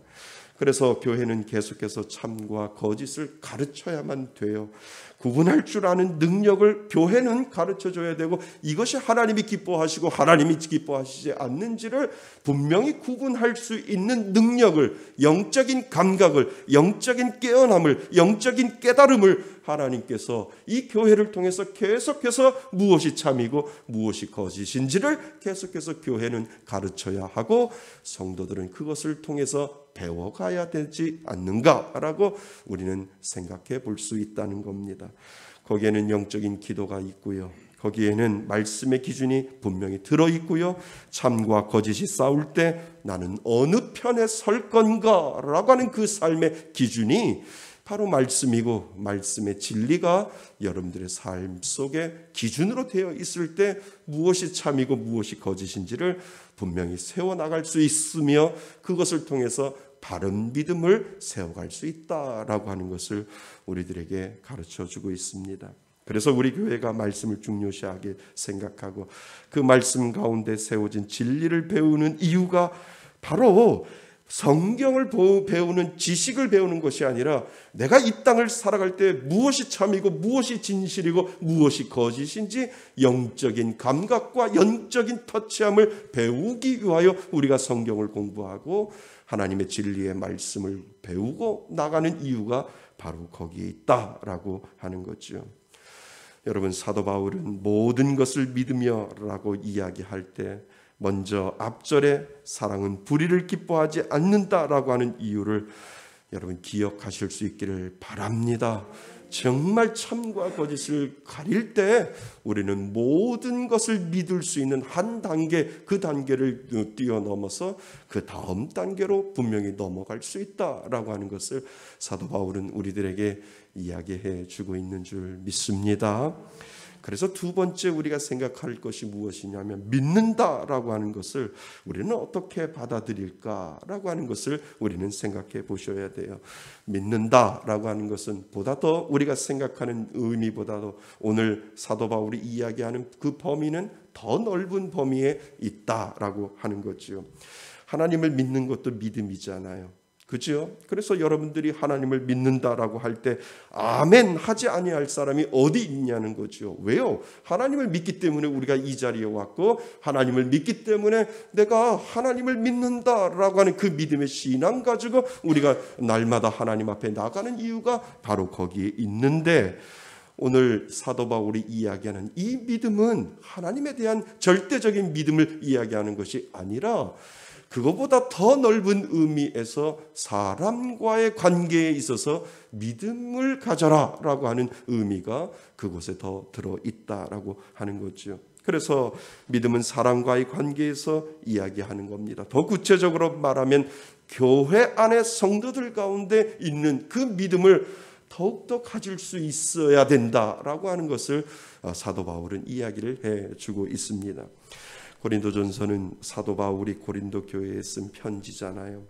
그래서 교회는 계속해서 참과 거짓을 가르쳐야만 돼요. 구분할 줄 아는 능력을 교회는 가르쳐줘야 되고 이것이 하나님이 기뻐하시고 하나님이 기뻐하시지 않는지를 분명히 구분할 수 있는 능력을, 영적인 감각을, 영적인 깨어남을, 영적인 깨달음을 하나님께서 이 교회를 통해서 계속해서 무엇이 참이고 무엇이 거짓인지를 계속해서 교회는 가르쳐야 하고 성도들은 그것을 통해서 배워가야 되지 않는가라고 우리는 생각해 볼 수 있다는 겁니다. 거기에는 영적인 기도가 있고요. 거기에는 말씀의 기준이 분명히 들어있고요. 참과 거짓이 싸울 때 나는 어느 편에 설 건가라고 하는 그 삶의 기준이 바로 말씀이고 말씀의 진리가 여러분들의 삶 속에 기준으로 되어 있을 때 무엇이 참이고 무엇이 거짓인지를 분명히 세워나갈 수 있으며 그것을 통해서 바른 믿음을 세워갈 수 있다라고 하는 것을 우리들에게 가르쳐주고 있습니다. 그래서 우리 교회가 말씀을 중요시하게 생각하고 그 말씀 가운데 세워진 진리를 배우는 이유가 바로 성경을 배우는 지식을 배우는 것이 아니라 내가 이 땅을 살아갈 때 무엇이 참이고 무엇이 진실이고 무엇이 거짓인지 영적인 감각과 영적인 터치함을 배우기 위하여 우리가 성경을 공부하고 하나님의 진리의 말씀을 배우고 나가는 이유가 바로 거기에 있다라고 하는 거죠. 여러분, 사도 바울은 모든 것을 믿으며라고 이야기할 때 먼저 앞절에 사랑은 불의를 기뻐하지 않는다라고 하는 이유를 여러분 기억하실 수 있기를 바랍니다. 정말 참과 거짓을 가릴 때 우리는 모든 것을 믿을 수 있는 한 단계, 그 단계를 뛰어넘어서 그 다음 단계로 분명히 넘어갈 수 있다라고 하는 것을 사도 바울은 우리들에게 이야기해 주고 있는 줄 믿습니다. 그래서 두 번째 우리가 생각할 것이 무엇이냐면 믿는다라고 하는 것을 우리는 어떻게 받아들일까라고 하는 것을 우리는 생각해 보셔야 돼요. 믿는다라고 하는 것은 보다 더 우리가 생각하는 의미보다도 오늘 사도 바울이 이야기하는 그 범위는 더 넓은 범위에 있다라고 하는 거죠. 하나님을 믿는 것도 믿음이잖아요. 그죠? 그래서 여러분들이 하나님을 믿는다라고 할 때 아멘 하지 아니할 사람이 어디 있냐는 거죠. 왜요? 하나님을 믿기 때문에 우리가 이 자리에 왔고 하나님을 믿기 때문에 내가 하나님을 믿는다라고 하는 그 믿음의 신앙 가지고 우리가 날마다 하나님 앞에 나가는 이유가 바로 거기에 있는데 오늘 사도 바울이 이야기하는 이 믿음은 하나님에 대한 절대적인 믿음을 이야기하는 것이 아니라 그것보다 더 넓은 의미에서 사람과의 관계에 있어서 믿음을 가져라라고 하는 의미가 그곳에 더 들어있다라고 하는 거죠. 그래서 믿음은 사람과의 관계에서 이야기하는 겁니다. 더 구체적으로 말하면 교회 안에 성도들 가운데 있는 그 믿음을 더욱더 가질 수 있어야 된다라고 하는 것을 사도 바울은 이야기를 해주고 있습니다. 고린도전서는 사도 바울이 고린도 교회에 쓴 편지잖아요.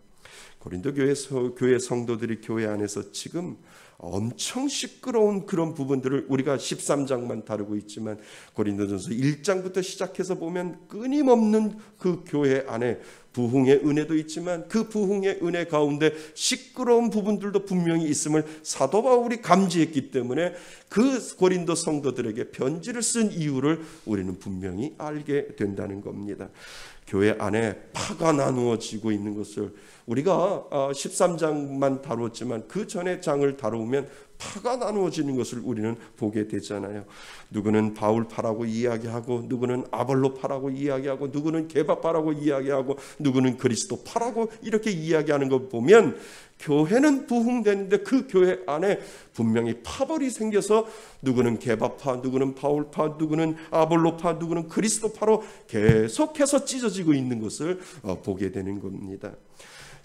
고린도 교회 성도들이 교회 안에서 지금 엄청 시끄러운 그런 부분들을 우리가 13장만 다루고 있지만 고린도전서 1장부터 시작해서 보면 끊임없는 그 교회 안에 부흥의 은혜도 있지만 그 부흥의 은혜 가운데 시끄러운 부분들도 분명히 있음을 사도 바울이 감지했기 때문에 그 고린도 성도들에게 편지를 쓴 이유를 우리는 분명히 알게 된다는 겁니다. 교회 안에 파가 나누어지고 있는 것을 우리가 13장만 다루었지만 그 전에 장을 다루면 파가 나누어지는 것을 우리는 보게 되잖아요. 누구는 바울파라고 이야기하고 누구는 아볼로파라고 이야기하고 누구는 게바파라고 이야기하고 누구는 그리스도파라고 이렇게 이야기하는 걸 보면 교회는 부흥되는데 그 교회 안에 분명히 파벌이 생겨서 누구는 게바파, 누구는 바울파, 누구는 아볼로파, 누구는 그리스도파로 계속해서 찢어지고 있는 것을 보게 되는 겁니다.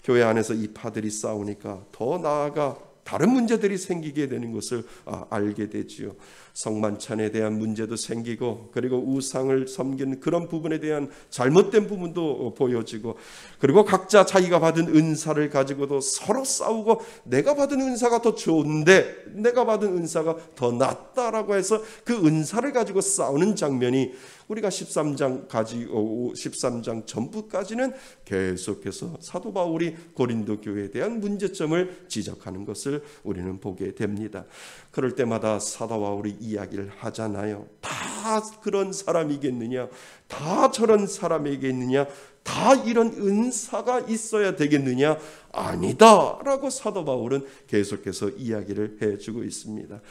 교회 안에서 이 파들이 싸우니까 더 나아가 다른 문제들이 생기게 되는 것을 알게 되지요. 성만찬에 대한 문제도 생기고 그리고 우상을 섬기는 그런 부분에 대한 잘못된 부분도 보여지고 그리고 각자 자기가 받은 은사를 가지고도 서로 싸우고 내가 받은 은사가 더 좋은데 내가 받은 은사가 더 낫다라고 해서 그 은사를 가지고 싸우는 장면이 우리가 13장 전부까지는 계속해서 사도 바울이 고린도 교회에 대한 문제점을 지적하는 것을 우리는 보게 됩니다. 그럴 때마다 사도 바울이 이야기를 하잖아요. 다 그런 사람이겠느냐? 다 저런 사람이겠느냐? 다 이런 은사가 있어야 되겠느냐? 아니다라고 사도 바울은 계속해서 이야기를 해주고 있습니다.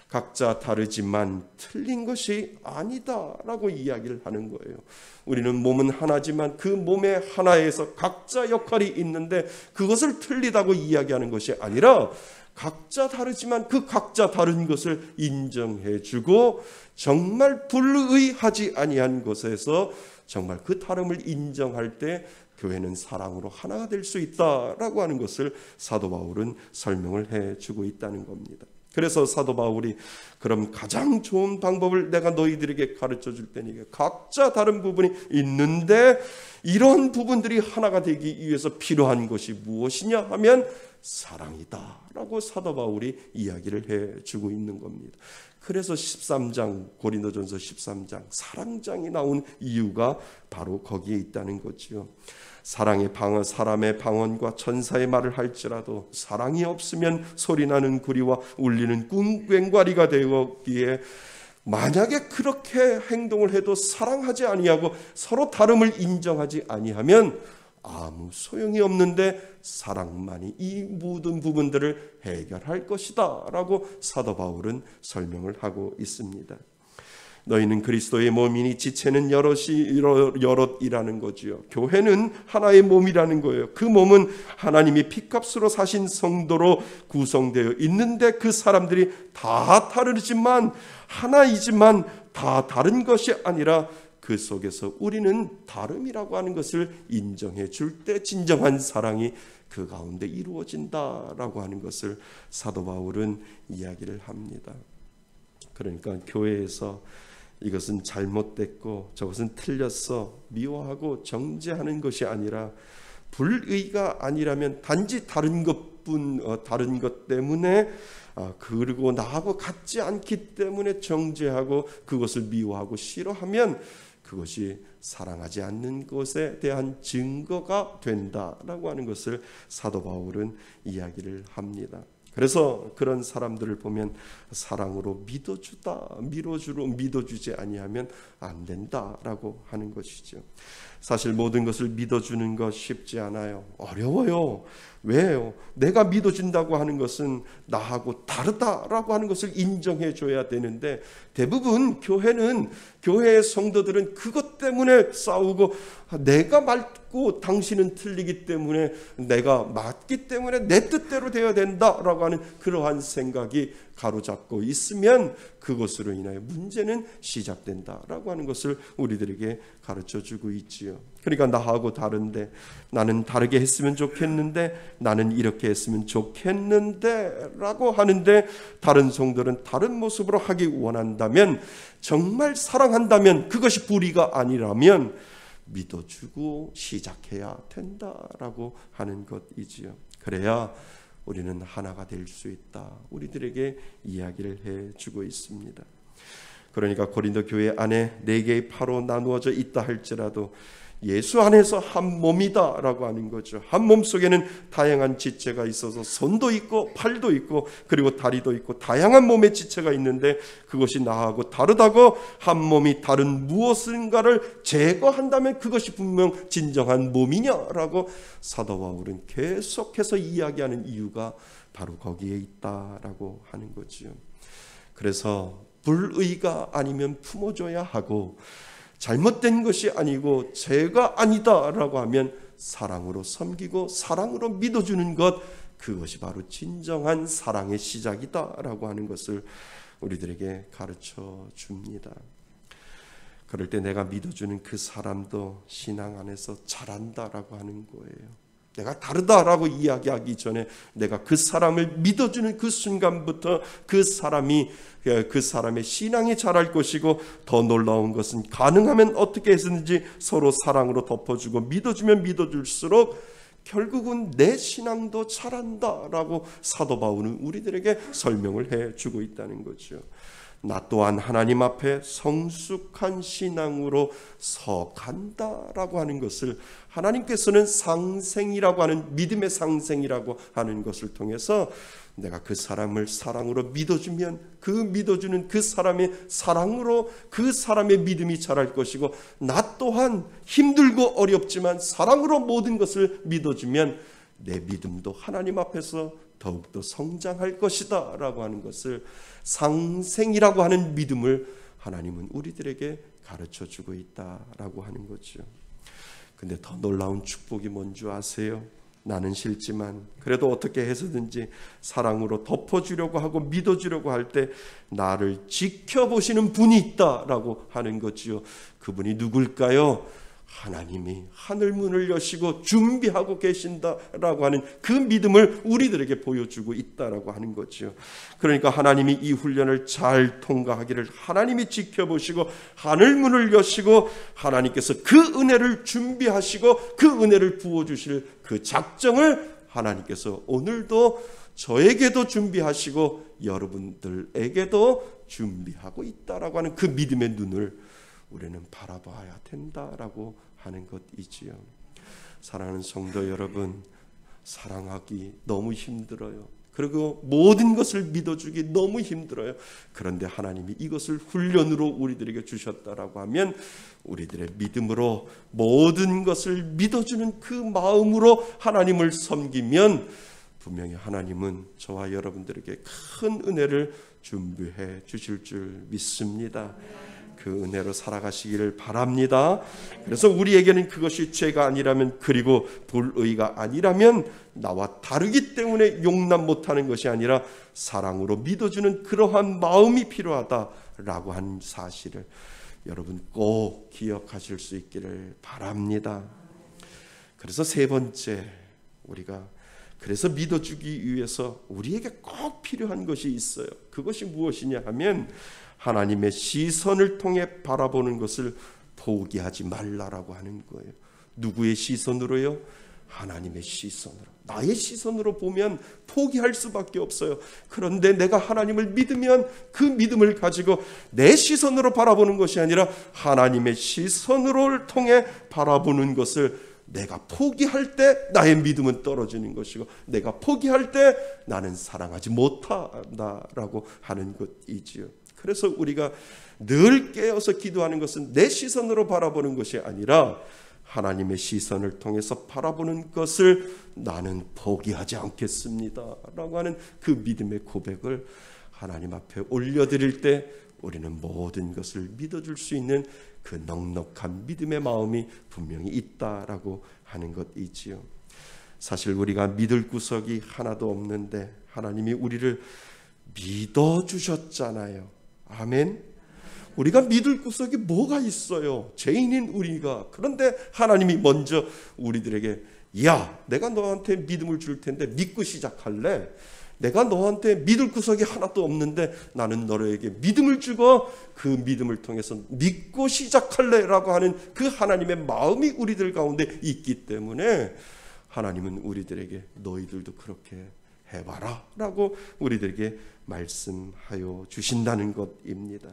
각자 다르지만 틀린 것이 아니다라고 이야기를 하는 거예요. 우리는 몸은 하나지만 그 몸의 하나에서 각자 역할이 있는데 그것을 틀리다고 이야기하는 것이 아니라 각자 다르지만 그 각자 다른 것을 인정해주고 정말 불의하지 아니한 것에서 정말 그 다름을 인정할 때 교회는 사랑으로 하나가 될 수 있다라고 하는 것을 사도 바울은 설명을 해주고 있다는 겁니다. 그래서 사도 바울이 그럼 가장 좋은 방법을 내가 너희들에게 가르쳐 줄 테니까 각자 다른 부분이 있는데 이런 부분들이 하나가 되기 위해서 필요한 것이 무엇이냐 하면 사랑이다라고 사도 바울이 이야기를 해주고 있는 겁니다. 그래서 13장 고린도전서 13장 사랑장이 나온 이유가 바로 거기에 있다는 거죠. 사랑의 방언, 사람의 방언과 천사의 말을 할지라도 사랑이 없으면 소리나는 구리와 울리는 꽹과리가 되었기에 만약에 그렇게 행동을 해도 사랑하지 아니하고 서로 다름을 인정하지 아니하면 아무 소용이 없는데 사랑만이 이 모든 부분들을 해결할 것이다 라고 사도 바울은 설명을 하고 있습니다. 너희는 그리스도의 몸이니 지체는 여럿이라는 거지요. 교회는 하나의 몸이라는 거예요. 그 몸은 하나님이 핏값으로 사신 성도로 구성되어 있는데 그 사람들이 다 다르지만 하나이지만 다 다른 것이 아니라 그 속에서 우리는 다름이라고 하는 것을 인정해 줄 때 진정한 사랑이 그 가운데 이루어진다라고 하는 것을 사도 바울은 이야기를 합니다. 그러니까 교회에서 이것은 잘못됐고 저것은 틀렸어 미워하고 정죄하는 것이 아니라 불의가 아니라면 단지 다른 것 때문에 그리고 나하고 같지 않기 때문에 정죄하고 그것을 미워하고 싫어하면 그것이 사랑하지 않는 것에 대한 증거가 된다라고 하는 것을 사도 바울은 이야기를 합니다. 그래서 그런 사람들을 보면 사랑으로 믿어주지 아니하면 안 된다라고 하는 것이죠. 사실 모든 것을 믿어주는 것 쉽지 않아요. 어려워요. 왜요? 내가 믿어준다고 하는 것은 나하고 다르다라고 하는 것을 인정해 줘야 되는데 대부분 교회의 성도들은 그것 때문에 싸우고 내가 맞고 당신은 틀리기 때문에 내가 맞기 때문에 내 뜻대로 되어야 된다라고 하는 그러한 생각이 가로잡고 있으면 그것으로 인하여 문제는 시작된다라고 하는 것을 우리들에게 가르쳐주고 있지요. 그러니까 나하고 다른데 나는 다르게 했으면 좋겠는데 나는 이렇게 했으면 좋겠는데 라고 하는데 다른 성도는 다른 모습으로 하기 원한다면 정말 사랑한다면 그것이 불의가 아니라면 믿어주고 시작해야 된다라고 하는 것이지요. 그래야 우리는 하나가 될 수 있다. 우리들에게 이야기를 해주고 있습니다. 그러니까 고린도 교회 안에 4개의 파로 나누어져 있다 할지라도 예수 안에서 한 몸이다라고 하는 거죠. 한 몸 속에는 다양한 지체가 있어서 손도 있고 팔도 있고 그리고 다리도 있고 다양한 몸의 지체가 있는데 그것이 나하고 다르다고 한 몸이 다른 무엇인가를 제거한다면 그것이 분명 진정한 몸이냐라고 사도 바울은 계속해서 이야기하는 이유가 바로 거기에 있다라고 하는 거죠. 그래서 불의가 아니면 품어줘야 하고 잘못된 것이 아니고 죄가 아니다라고 하면 사랑으로 섬기고 사랑으로 믿어주는 것, 그것이 바로 진정한 사랑의 시작이다라고 하는 것을 우리들에게 가르쳐 줍니다. 그럴 때 내가 믿어주는 그 사람도 신앙 안에서 자란다라고 하는 거예요. 내가 다르다라고 이야기하기 전에 내가 그 사람을 믿어주는 그 순간부터 그 사람의 신앙이 자랄 것이고, 더 놀라운 것은 가능하면 어떻게 해서든지 서로 사랑으로 덮어주고 믿어주면 믿어줄수록 결국은 내 신앙도 자란다라고 사도 바울은 우리들에게 설명을 해주고 있다는 거죠. 나 또한 하나님 앞에 성숙한 신앙으로 서간다라고 하는 것을, 하나님께서는 상생이라고 하는, 믿음의 상생이라고 하는 것을 통해서 내가 그 사람을 사랑으로 믿어주면 그 믿어주는 그 사람의 사랑으로 그 사람의 믿음이 자랄 것이고, 나 또한 힘들고 어렵지만 사랑으로 모든 것을 믿어주면 내 믿음도 하나님 앞에서 더욱더 성장할 것이다 라고 하는 것을, 상생이라고 하는 믿음을 하나님은 우리들에게 가르쳐주고 있다라고 하는 거죠. 근데 더 놀라운 축복이 뭔지 아세요? 나는 싫지만 그래도 어떻게 해서든지 사랑으로 덮어주려고 하고 믿어주려고 할 때 나를 지켜보시는 분이 있다라고 하는 거지요. 그분이 누굴까요? 하나님이 하늘 문을 여시고 준비하고 계신다라고 하는 그 믿음을 우리들에게 보여주고 있다라고 하는 거죠. 그러니까 하나님이 이 훈련을 잘 통과하기를 하나님이 지켜보시고 하늘 문을 여시고 하나님께서 그 은혜를 준비하시고 그 은혜를 부어주실 그 작정을 하나님께서 오늘도 저에게도 준비하시고 여러분들에게도 준비하고 있다라고 하는 그 믿음의 눈을 우리는 바라봐야 된다라고 하는 것이지요. 사랑하는 성도 여러분, 사랑하기 너무 힘들어요. 그리고 모든 것을 믿어주기 너무 힘들어요. 그런데 하나님이 이것을 훈련으로 우리들에게 주셨다라고 하면 우리들의 믿음으로 모든 것을 믿어주는 그 마음으로 하나님을 섬기면 분명히 하나님은 저와 여러분들에게 큰 은혜를 준비해 주실 줄 믿습니다. 그 은혜로 살아가시기를 바랍니다. 그래서 우리에게는 그것이 죄가 아니라면, 그리고 불의가 아니라면, 나와 다르기 때문에 용납 못하는 것이 아니라 사랑으로 믿어주는 그러한 마음이 필요하다라고 하는 사실을 여러분 꼭 기억하실 수 있기를 바랍니다. 그래서 세 번째, 우리가 그래서 믿어주기 위해서 우리에게 꼭 필요한 것이 있어요. 그것이 무엇이냐 하면 하나님의 시선을 통해 바라보는 것을 포기하지 말라라고 하는 거예요. 누구의 시선으로요? 하나님의 시선으로. 나의 시선으로 보면 포기할 수밖에 없어요. 그런데 내가 하나님을 믿으면 그 믿음을 가지고 내 시선으로 바라보는 것이 아니라 하나님의 시선으로 통해 바라보는 것을 내가 포기할 때 나의 믿음은 떨어지는 것이고, 내가 포기할 때 나는 사랑하지 못한다라고 하는 것이지요. 그래서 우리가 늘 깨어서 기도하는 것은 내 시선으로 바라보는 것이 아니라 하나님의 시선을 통해서 바라보는 것을 나는 포기하지 않겠습니다 라고 하는 그 믿음의 고백을 하나님 앞에 올려드릴 때 우리는 모든 것을 믿어줄 수 있는 그 넉넉한 믿음의 마음이 분명히 있다라고 하는 것이지요. 사실 우리가 믿을 구석이 하나도 없는데 하나님이 우리를 믿어주셨잖아요. 아멘. 우리가 믿을 구석이 뭐가 있어요? 죄인인 우리가. 그런데 하나님이 먼저 우리들에게, 야, 내가 너한테 믿음을 줄 텐데 믿고 시작할래? 내가 너한테 믿을 구석이 하나도 없는데 나는 너에게 믿음을 주고 그 믿음을 통해서 믿고 시작할래? 라고 하는 그 하나님의 마음이 우리들 가운데 있기 때문에 하나님은 우리들에게 너희들도 그렇게 해봐라 라고 우리들에게 말씀하여 주신다는 것입니다.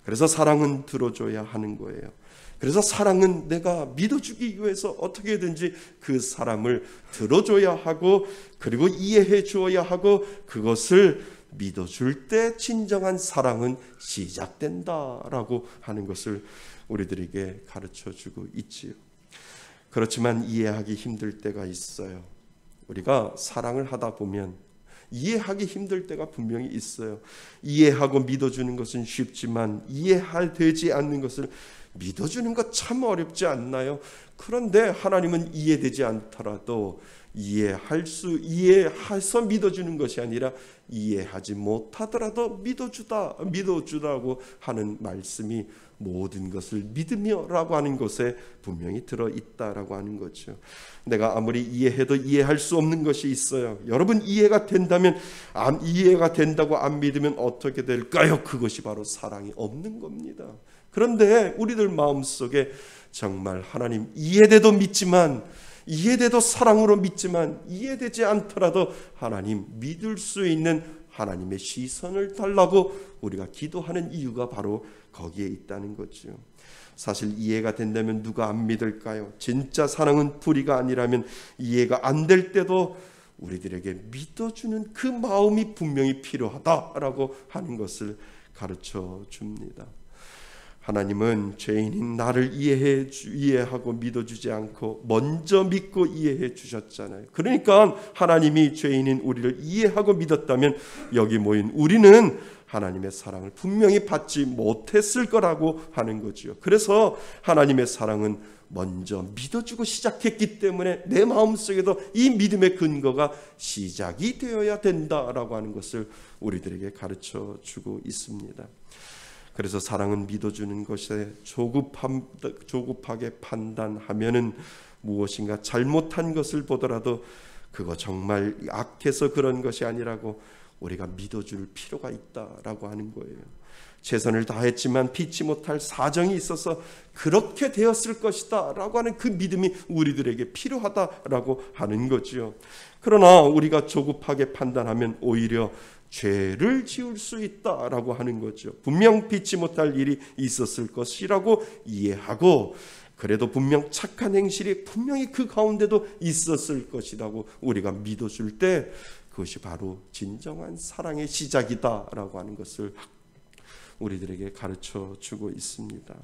그래서 사랑은 들어줘야 하는 거예요. 그래서 사랑은 내가 믿어주기 위해서 어떻게든지 그 사람을 들어줘야 하고, 그리고 이해해 주어야 하고, 그것을 믿어줄 때 진정한 사랑은 시작된다라고 하는 것을 우리들에게 가르쳐주고 있지요. 그렇지만 이해하기 힘들 때가 있어요. 우리가 사랑을 하다 보면 이해하기 힘들 때가 분명히 있어요. 이해하고 믿어주는 것은 쉽지만 이해되지 않는 것을 믿어주는 것 참 어렵지 않나요? 그런데 하나님은 이해되지 않더라도 이해해서 믿어주는 것이 아니라 이해하지 못하더라도 믿어주다고 하는 말씀이 모든 것을 믿으며라고 하는 것에 분명히 들어있다라고 하는 거죠. 내가 아무리 이해해도 이해할 수 없는 것이 있어요. 여러분, 이해가 된다고 안 믿으면 어떻게 될까요? 그것이 바로 사랑이 없는 겁니다. 그런데 우리들 마음속에 정말 하나님 이해돼도 믿지만, 이해돼도 사랑으로 믿지만, 이해되지 않더라도 하나님 믿을 수 있는 하나님의 시선을 달라고 우리가 기도하는 이유가 바로 거기에 있다는 거죠. 사실 이해가 된다면 누가 안 믿을까요? 진짜 사랑은 불의가 아니라면 이해가 안 될 때도 우리들에게 믿어주는 그 마음이 분명히 필요하다라고 하는 것을 가르쳐 줍니다. 하나님은 죄인인 나를 이해하고 믿어주지 않고 먼저 믿고 이해해 주셨잖아요. 그러니까 하나님이 죄인인 우리를 이해하고 믿었다면 여기 모인 우리는 하나님의 사랑을 분명히 받지 못했을 거라고 하는 거죠. 그래서 하나님의 사랑은 먼저 믿어주고 시작했기 때문에 내 마음속에도 이 믿음의 근거가 시작이 되어야 된다라고 하는 것을 우리들에게 가르쳐 주고 있습니다. 그래서 사랑은 믿어주는 것에 조급하게 판단하면은 무엇인가 잘못한 것을 보더라도 그거 정말 악해서 그런 것이 아니라고 우리가 믿어줄 필요가 있다라고 하는 거예요. 최선을 다했지만 피치 못할 사정이 있어서 그렇게 되었을 것이다 라고 하는 그 믿음이 우리들에게 필요하다라고 하는 거죠. 그러나 우리가 조급하게 판단하면 오히려 죄를 지을 수 있다라고 하는 거죠. 분명 피치 못할 일이 있었을 것이라고 이해하고, 그래도 분명 착한 행실이 분명히 그 가운데도 있었을 것이라고 우리가 믿어줄 때 그것이 바로 진정한 사랑의 시작이다라고 하는 것을 우리들에게 가르쳐 주고 있습니다.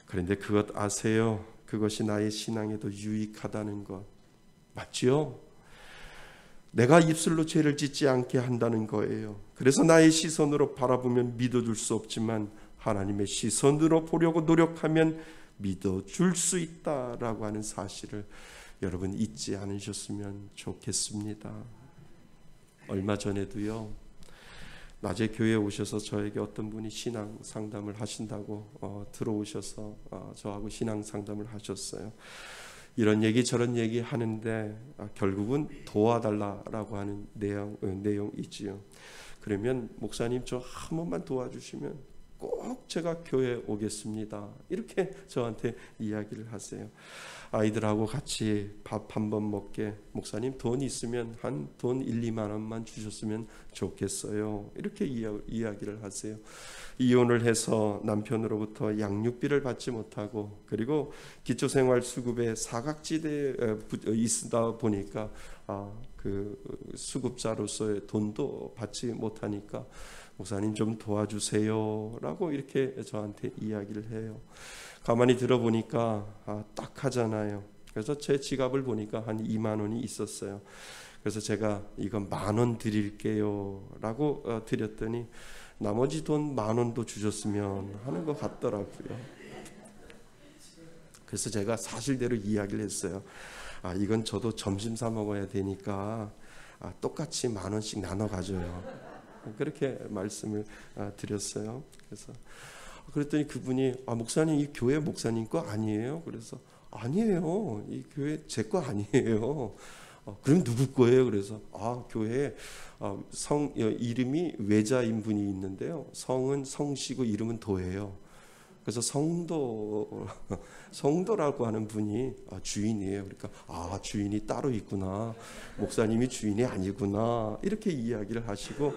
그런데 그것 아세요? 그것이 나의 신앙에도 유익하다는 것 맞지요? 내가 입술로 죄를 짓지 않게 한다는 거예요. 그래서 나의 시선으로 바라보면 믿어줄 수 없지만 하나님의 시선으로 보려고 노력하면 믿어줄 수 있다라고 하는 사실을 여러분 잊지 않으셨으면 좋겠습니다. 얼마 전에도요, 낮에 교회에 오셔서 저에게 어떤 분이 신앙 상담을 하신다고 들어오셔서 저하고 신앙 상담을 하셨어요. 이런 얘기 저런 얘기 하는데 결국은 도와달라라고 하는 내용이지요. 그러면 목사님 저 한 번만 도와주시면 꼭 제가 교회에 오겠습니다. 이렇게 저한테 이야기를 하세요. 아이들하고 같이 밥 한 번 먹게 목사님 돈 있으면 한 돈 1-2만 원만 주셨으면 좋겠어요. 이렇게 이야기를 하세요. 이혼을 해서 남편으로부터 양육비를 받지 못하고 그리고 기초생활수급에 사각지대에 있다 보니까 그 수급자로서의 돈도 받지 못하니까 목사님 좀 도와주세요 라고 이렇게 저한테 이야기를 해요. 가만히 들어보니까 딱 하잖아요. 그래서 제 지갑을 보니까 한 2만 원이 있었어요. 그래서 제가 이건 10,000원 드릴게요 라고 드렸더니 나머지 돈 10,000원도 주셨으면 하는 것 같더라고요. 그래서 제가 사실대로 이야기를 했어요. 이건 저도 점심 사 먹어야 되니까 똑같이 10,000원씩 나눠 가져요. 그렇게 말씀을 드렸어요. 그래서 그랬더니 그분이 목사님 이 교회 목사님 거 아니에요? 그래서 아니에요. 이 교회 제 거 아니에요. 그럼 누구 거예요? 그래서 교회에 이름이 외자인 분이 있는데요. 성은 성씨고 이름은 도예요. 그래서 성도라고 하는 분이 주인이에요. 그러니까 주인이 따로 있구나. 목사님이 주인이 아니구나. 이렇게 이야기를 하시고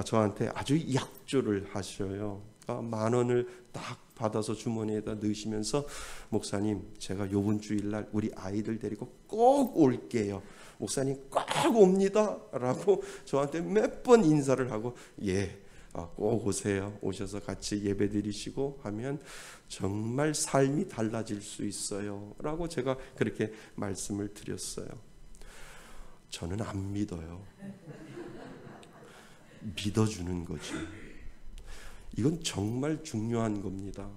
저한테 아주 약조를 하셔요. 10,000원을 딱 받아서 주머니에다 넣으시면서 목사님 제가 요번 주일날 우리 아이들 데리고 꼭 올게요. 목사님 꼭 옵니다 라고 저한테 몇 번 인사를 하고 꼭 오세요. 오셔서 같이 예배 드리시고 하면 정말 삶이 달라질 수 있어요 라고 제가 그렇게 말씀을 드렸어요. 저는 안 믿어요. 믿어주는 거죠. 이건 정말 중요한 겁니다.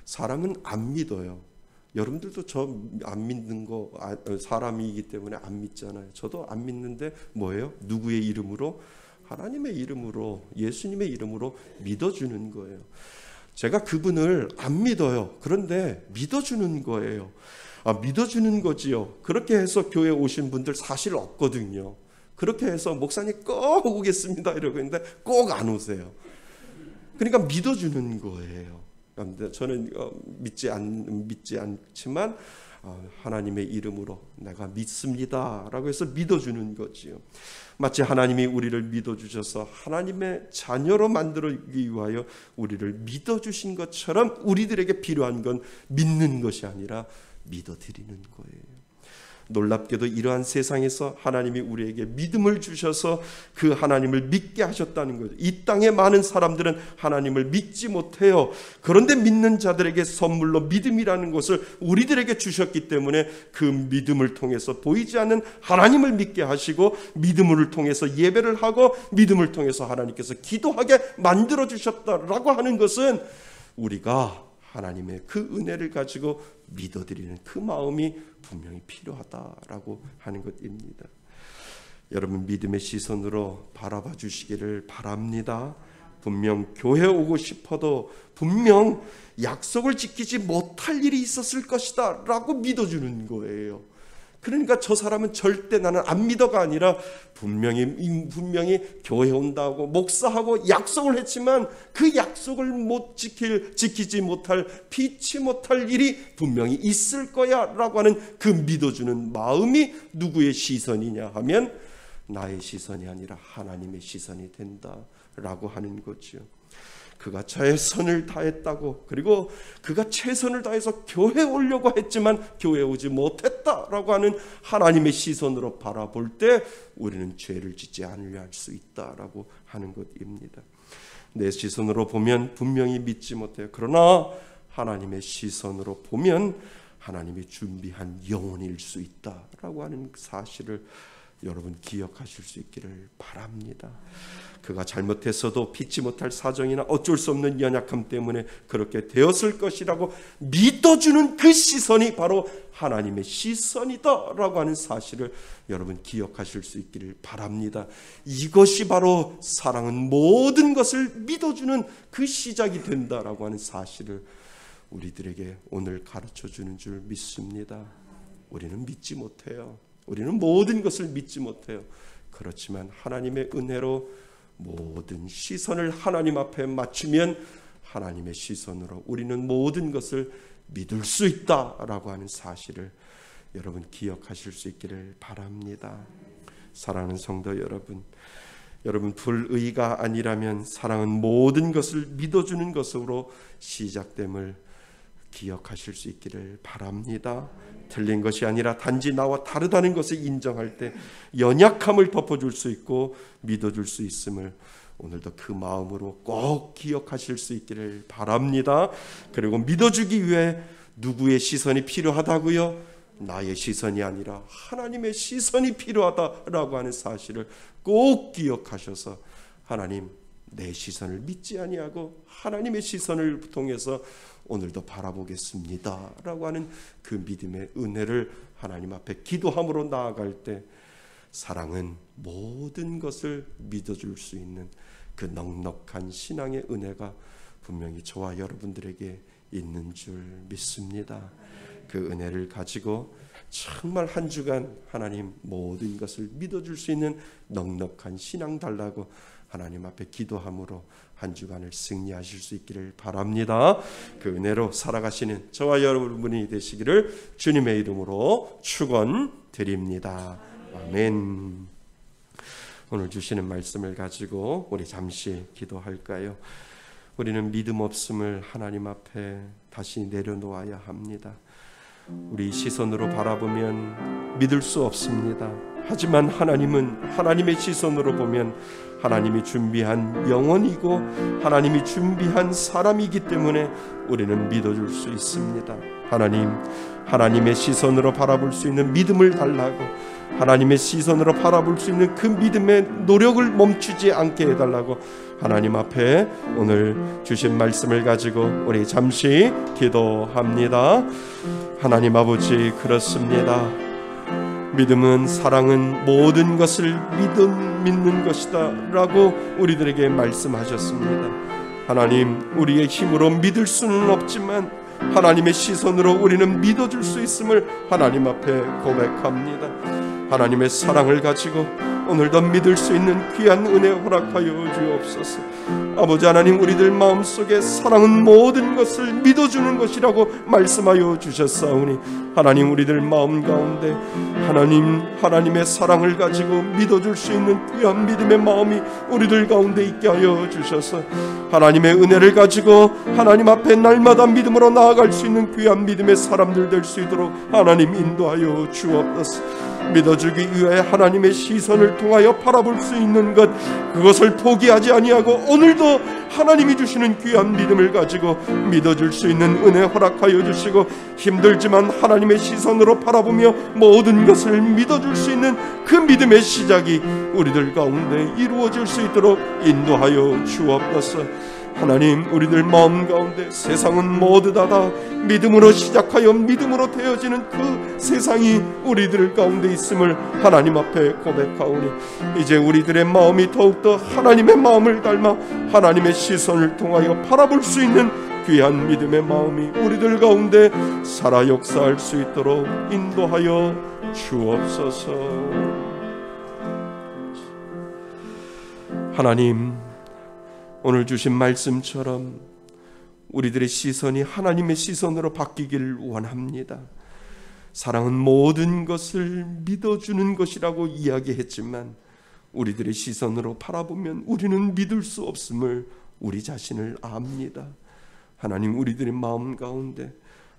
사람은 안 믿어요. 여러분들도 저 안 믿는 거 사람이기 때문에 안 믿잖아요. 저도 안 믿는데 뭐예요? 누구의 이름으로? 하나님의 이름으로, 예수님의 이름으로 믿어주는 거예요. 제가 그분을 안 믿어요. 그런데 믿어주는 거예요. 믿어주는 거지요. 그렇게 해서 교회 오신 분들 사실 없거든요. 그렇게 해서 목사님 꼭 오겠습니다 이러고 있는데 꼭 안 오세요. 그러니까 믿어주는 거예요. 저는 믿지 않지만 하나님의 이름으로 내가 믿습니다 라고 해서 믿어주는 거지요. 마치 하나님이 우리를 믿어주셔서 하나님의 자녀로 만들기 위하여 우리를 믿어주신 것처럼 우리들에게 필요한 건 믿는 것이 아니라 믿어드리는 거예요. 놀랍게도 이러한 세상에서 하나님이 우리에게 믿음을 주셔서 그 하나님을 믿게 하셨다는 거죠. 이 땅의 많은 사람들은 하나님을 믿지 못해요. 그런데 믿는 자들에게 선물로 믿음이라는 것을 우리들에게 주셨기 때문에 그 믿음을 통해서 보이지 않는 하나님을 믿게 하시고 믿음을 통해서 예배를 하고 믿음을 통해서 하나님께서 기도하게 만들어 주셨다라고 하는 것은 우리가 하나님의 그 은혜를 가지고 믿어드리는 그 마음이 분명히 필요하다라고 하는 것입니다. 여러분 믿음의 시선으로 바라봐 주시기를 바랍니다. 분명 교회 오고 싶어도 분명 약속을 지키지 못할 일이 있었을 것이다 라고 믿어주는 거예요. 그러니까 저 사람은 절대 나는 안 믿어가 아니라 분명히 교회 온다고 목사하고 약속을 했지만 그 약속을 지키지 못할 피치 못할 일이 분명히 있을 거야 라고 하는 그 믿어주는 마음이 누구의 시선이냐 하면 나의 시선이 아니라 하나님의 시선이 된다라고 하는 거죠. 그가 최선을 다했다고, 그리고 그가 최선을 다해서 교회에 오려고 했지만 교회에 오지 못했다라고 하는 하나님의 시선으로 바라볼 때 우리는 죄를 짓지 않으려 할 수 있다라고 하는 것입니다. 내 시선으로 보면 분명히 믿지 못해요. 그러나 하나님의 시선으로 보면 하나님이 준비한 영혼일 수 있다라고 하는 사실을 여러분 기억하실 수 있기를 바랍니다. 그가 잘못했어도 피치 못할 사정이나 어쩔 수 없는 연약함 때문에 그렇게 되었을 것이라고 믿어주는 그 시선이 바로 하나님의 시선이다라고 하는 사실을 여러분 기억하실 수 있기를 바랍니다. 이것이 바로 사랑은 모든 것을 믿어주는 그 시작이 된다라고 하는 사실을 우리들에게 오늘 가르쳐주는 줄 믿습니다. 우리는 믿지 못해요. 우리는 모든 것을 믿지 못해요. 그렇지만 하나님의 은혜로 모든 시선을 하나님 앞에 맞추면 하나님의 시선으로 우리는 모든 것을 믿을 수 있다라고 하는 사실을 여러분 기억하실 수 있기를 바랍니다. 사랑하는 성도 여러분, 여러분 불의가 아니라면 사랑은 모든 것을 믿어주는 것으로 시작됨을 기억하실 수 있기를 바랍니다. 틀린 것이 아니라 단지 나와 다르다는 것을 인정할 때 연약함을 덮어줄 수 있고 믿어줄 수 있음을 오늘도 그 마음으로 꼭 기억하실 수 있기를 바랍니다. 그리고 믿어주기 위해 누구의 시선이 필요하다고요? 나의 시선이 아니라 하나님의 시선이 필요하다라고 하는 사실을 꼭 기억하셔서 하나님, 내 시선을 믿지 아니하고 하나님의 시선을 통해서 오늘도 바라보겠습니다 라고 하는 그 믿음의 은혜를 하나님 앞에 기도함으로 나아갈 때 사랑은 모든 것을 믿어줄 수 있는 그 넉넉한 신앙의 은혜가 분명히 저와 여러분들에게 있는 줄 믿습니다. 그 은혜를 가지고 정말 한 주간 하나님 모든 것을 믿어줄 수 있는 넉넉한 신앙 달라고 하나님 앞에 기도함으로 한 주간을 승리하실 수 있기를 바랍니다. 그 은혜로 살아가시는 저와 여러분이 되시기를 주님의 이름으로 축원드립니다. 아멘. 오늘 주시는 말씀을 가지고 우리 잠시 기도할까요? 우리는 믿음 없음을 하나님 앞에 다시 내려놓아야 합니다. 우리 시선으로 바라보면 믿을 수 없습니다. 하지만 하나님은 하나님의 시선으로 보면 하나님이 준비한 영혼이고 하나님이 준비한 사람이기 때문에 우리는 믿어줄 수 있습니다. 하나님의 시선으로 바라볼 수 있는 믿음을 달라고, 하나님의 시선으로 바라볼 수 있는 그 믿음의 노력을 멈추지 않게 해달라고 하나님 앞에 오늘 주신 말씀을 가지고 우리 잠시 기도합니다. 하나님 아버지, 그렇습니다. 믿음은, 사랑은 모든 것을 믿는 것이다 라고 우리들에게 말씀하셨습니다. 하나님, 우리의 힘으로 믿을 수는 없지만 하나님의 시선으로 우리는 믿어줄 수 있음을 하나님 앞에 고백합니다. 하나님의 사랑을 가지고 오늘도 믿을 수 있는 귀한 은혜 허락하여 주옵소서. 아버지 하나님, 우리들 마음속에 사랑은 모든 것을 믿어주는 것이라고 말씀하여 주셨사오니 하나님, 우리들 마음 가운데 하나님의 사랑을 가지고 믿어줄 수 있는 귀한 믿음의 마음이 우리들 가운데 있게 하여 주셔서 하나님의 은혜를 가지고 하나님 앞에 날마다 믿음으로 나아갈 수 있는 귀한 믿음의 사람들 될 수 있도록 하나님 인도하여 주옵소서. 믿어주기 위해 하나님의 시선을 통하여 바라볼 수 있는 것, 그것을 포기하지 아니하고 오늘도 하나님이 주시는 귀한 믿음을 가지고 믿어줄 수 있는 은혜 허락하여 주시고, 힘들지만 하나님의 시선으로 바라보며 모든 것을 믿어줄 수 있는 그 믿음의 시작이 우리들 가운데 이루어질 수 있도록 인도하여 주옵소서. 하나님, 우리들 마음 가운데 세상은 모두 다 믿음으로 시작하여 믿음으로 되어지는 그 세상이 우리들 가운데 있음을 하나님 앞에 고백하오니 이제 우리들의 마음이 더욱더 하나님의 마음을 닮아 하나님의 시선을 통하여 바라볼 수 있는 귀한 믿음의 마음이 우리들 가운데 살아 역사할 수 있도록 인도하여 주옵소서. 하나님, 오늘 주신 말씀처럼 우리들의 시선이 하나님의 시선으로 바뀌기를 원합니다. 사랑은 모든 것을 믿어주는 것이라고 이야기했지만 우리들의 시선으로 바라보면 우리는 믿을 수 없음을 우리 자신을 압니다. 하나님, 우리들의 마음 가운데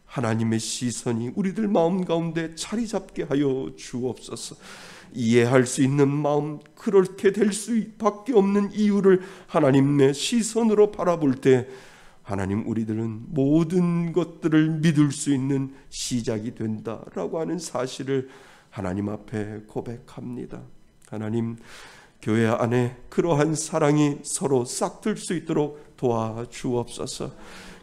하나님의 시선이 우리들 마음 가운데 자리 잡게 하여 주옵소서. 이해할 수 있는 마음, 그렇게 될 수밖에 없는 이유를 하나님의 시선으로 바라볼 때 하나님, 우리들은 모든 것들을 믿을 수 있는 시작이 된다라고 하는 사실을 하나님 앞에 고백합니다. 하나님, 교회 안에 그러한 사랑이 서로 싹틀 수 있도록 도와주옵소서.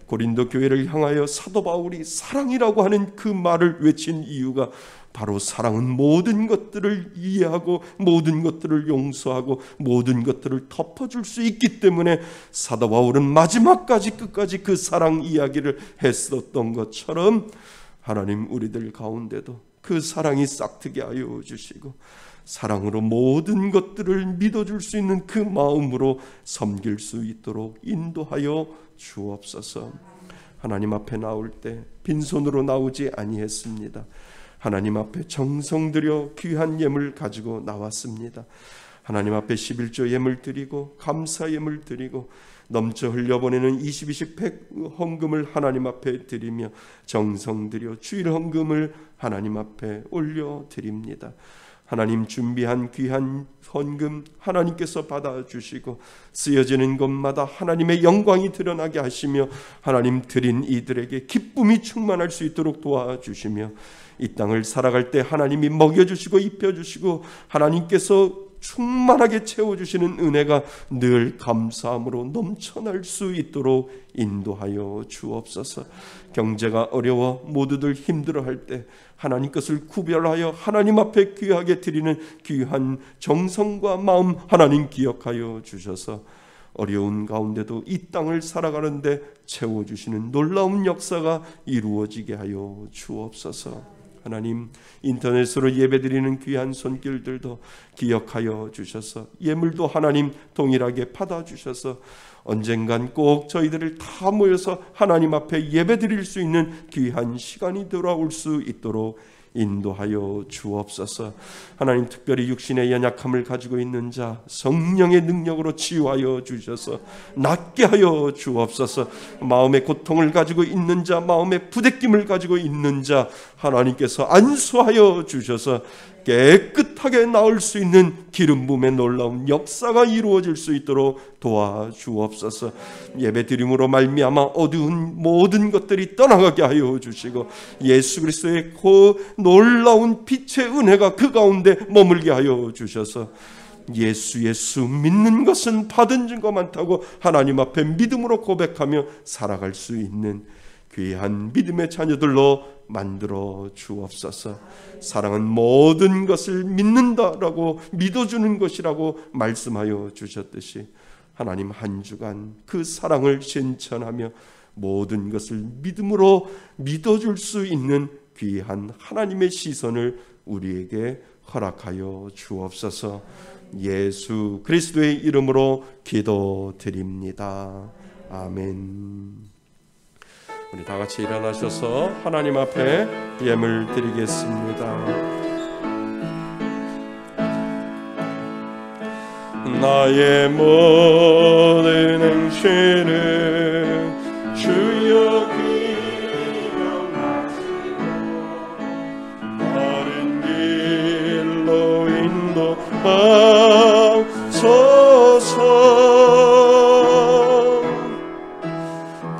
고린도 교회를 향하여 사도 바울이 사랑이라고 하는 그 말을 외친 이유가 바로 사랑은 모든 것들을 이해하고 모든 것들을 용서하고 모든 것들을 덮어줄 수 있기 때문에 사도 바울은 마지막까지 끝까지 그 사랑 이야기를 했었던 것처럼 하나님, 우리들 가운데도 그 사랑이 싹트게 하여 주시고 사랑으로 모든 것들을 믿어줄 수 있는 그 마음으로 섬길 수 있도록 인도하여 주옵소서. 하나님 앞에 나올 때 빈손으로 나오지 아니했습니다. 하나님 앞에 정성 들여 귀한 예물 가지고 나왔습니다. 하나님 앞에 11조 예물 드리고 감사 예물 드리고 넘쳐 흘려보내는 20, 100 헌금을 하나님 앞에 드리며 정성 들여 주일 헌금을 하나님 앞에 올려드립니다. 하나님, 준비한 귀한 헌금 하나님께서 받아주시고 쓰여지는 것마다 하나님의 영광이 드러나게 하시며 하나님, 드린 이들에게 기쁨이 충만할 수 있도록 도와주시며 이 땅을 살아갈 때 하나님이 먹여주시고 입혀주시고 하나님께서 충만하게 채워주시는 은혜가 늘 감사함으로 넘쳐날 수 있도록 인도하여 주옵소서. 경제가 어려워 모두들 힘들어할 때 하나님 것을 구별하여 하나님 앞에 귀하게 드리는 귀한 정성과 마음 하나님 기억하여 주셔서 어려운 가운데도 이 땅을 살아가는데 채워주시는 놀라운 역사가 이루어지게 하여 주옵소서. 하나님, 인터넷으로 예배드리는 귀한 손길들도 기억하여 주셔서 예물도 하나님 동일하게 받아주셔서 언젠간 꼭 저희들을 다 모여서 하나님 앞에 예배드릴 수 있는 귀한 시간이 돌아올 수 있도록 인도하여 주옵소서. 하나님, 특별히 육신의 연약함을 가지고 있는 자 성령의 능력으로 치유하여 주셔서 낫게 하여 주옵소서. 마음의 고통을 가지고 있는 자, 마음의 부대낌을 가지고 있는 자 하나님께서 안수하여 주셔서 깨끗하게 나을 수 있는 기름 부음의 놀라운 역사가 이루어질 수 있도록 도와주옵소서. 예배드림으로 말미암아 어두운 모든 것들이 떠나가게 하여 주시고 예수 그리스도의 그 놀라운 빛의 은혜가 그 가운데 머물게 하여 주셔서 예수 믿는 것은 받은 증거 많다고 하나님 앞에 믿음으로 고백하며 살아갈 수 있는 귀한 믿음의 자녀들로 만들어 주옵소서. 사랑은 모든 것을 믿는다라고 믿어주는 것이라고 말씀하여 주셨듯이 하나님, 한 주간 그 사랑을 실천하며 모든 것을 믿음으로 믿어줄 수 있는 귀한 하나님의 시선을 우리에게 허락하여 주옵소서. 예수 그리스도의 이름으로 기도드립니다. 아멘. 우리 다 같이 일어나셔서 하나님 앞에 예물 드리겠습니다. 나의 모든 행실을 주여 기억하시고 바른 길로 인도하소서.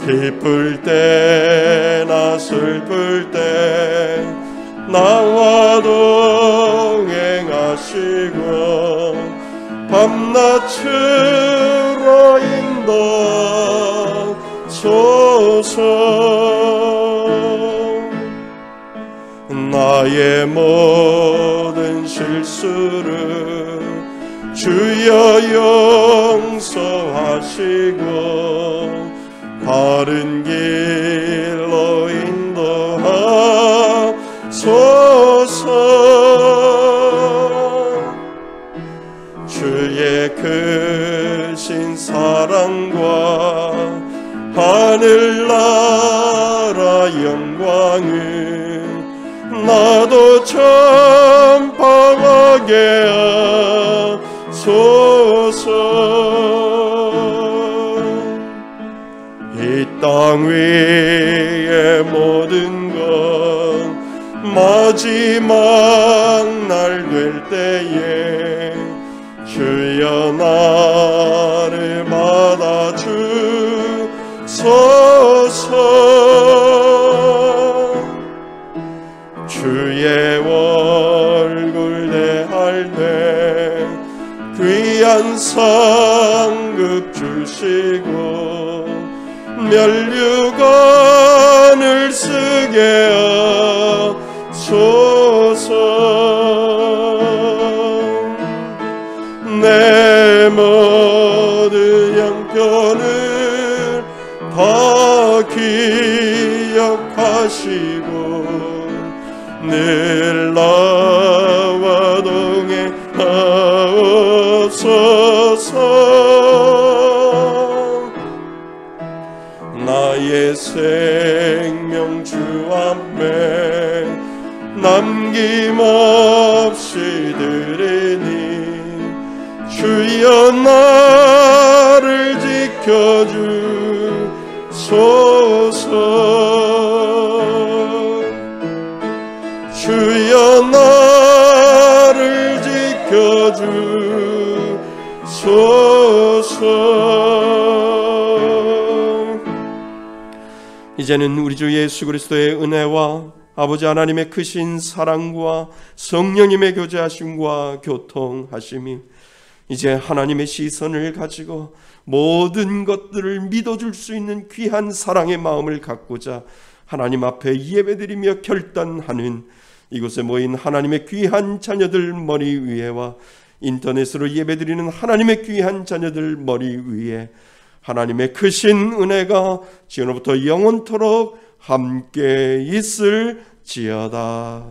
기쁠 때나 슬플 때 나와 동행하시고 밤낮으로 인도하소서. 나의 모든 실수를 주여 용서하시고 바른 길로 인도하소서. 주의 크신 사랑과 하늘나라 영광을 나도 전파하게 하소서. 이 땅 위의 모든 것 마지막 날 될 때에 주여 나를 받아주소서. 주의 상급 주시고 멸류관을 쓰게 하소서. 내 모든 형편을 다 기억하시고 늘 나와 동행하옵소서. 나의 생명 주 앞에 남김없이 드리니 주여 나를 지켜주소서. 주여 나를 지켜주소서. 이제는 우리 주 예수 그리스도의 은혜와 아버지 하나님의 크신 사랑과 성령님의 교제하심과 교통하심이 이제 하나님의 시선을 가지고 모든 것들을 믿어줄 수 있는 귀한 사랑의 마음을 갖고자 하나님 앞에 예배드리며 결단하는 이곳에 모인 하나님의 귀한 자녀들 머리 위에와 인터넷으로 예배드리는 하나님의 귀한 자녀들 머리 위에 하나님의 크신 은혜가 지금부터 영원토록 함께 있을지어다.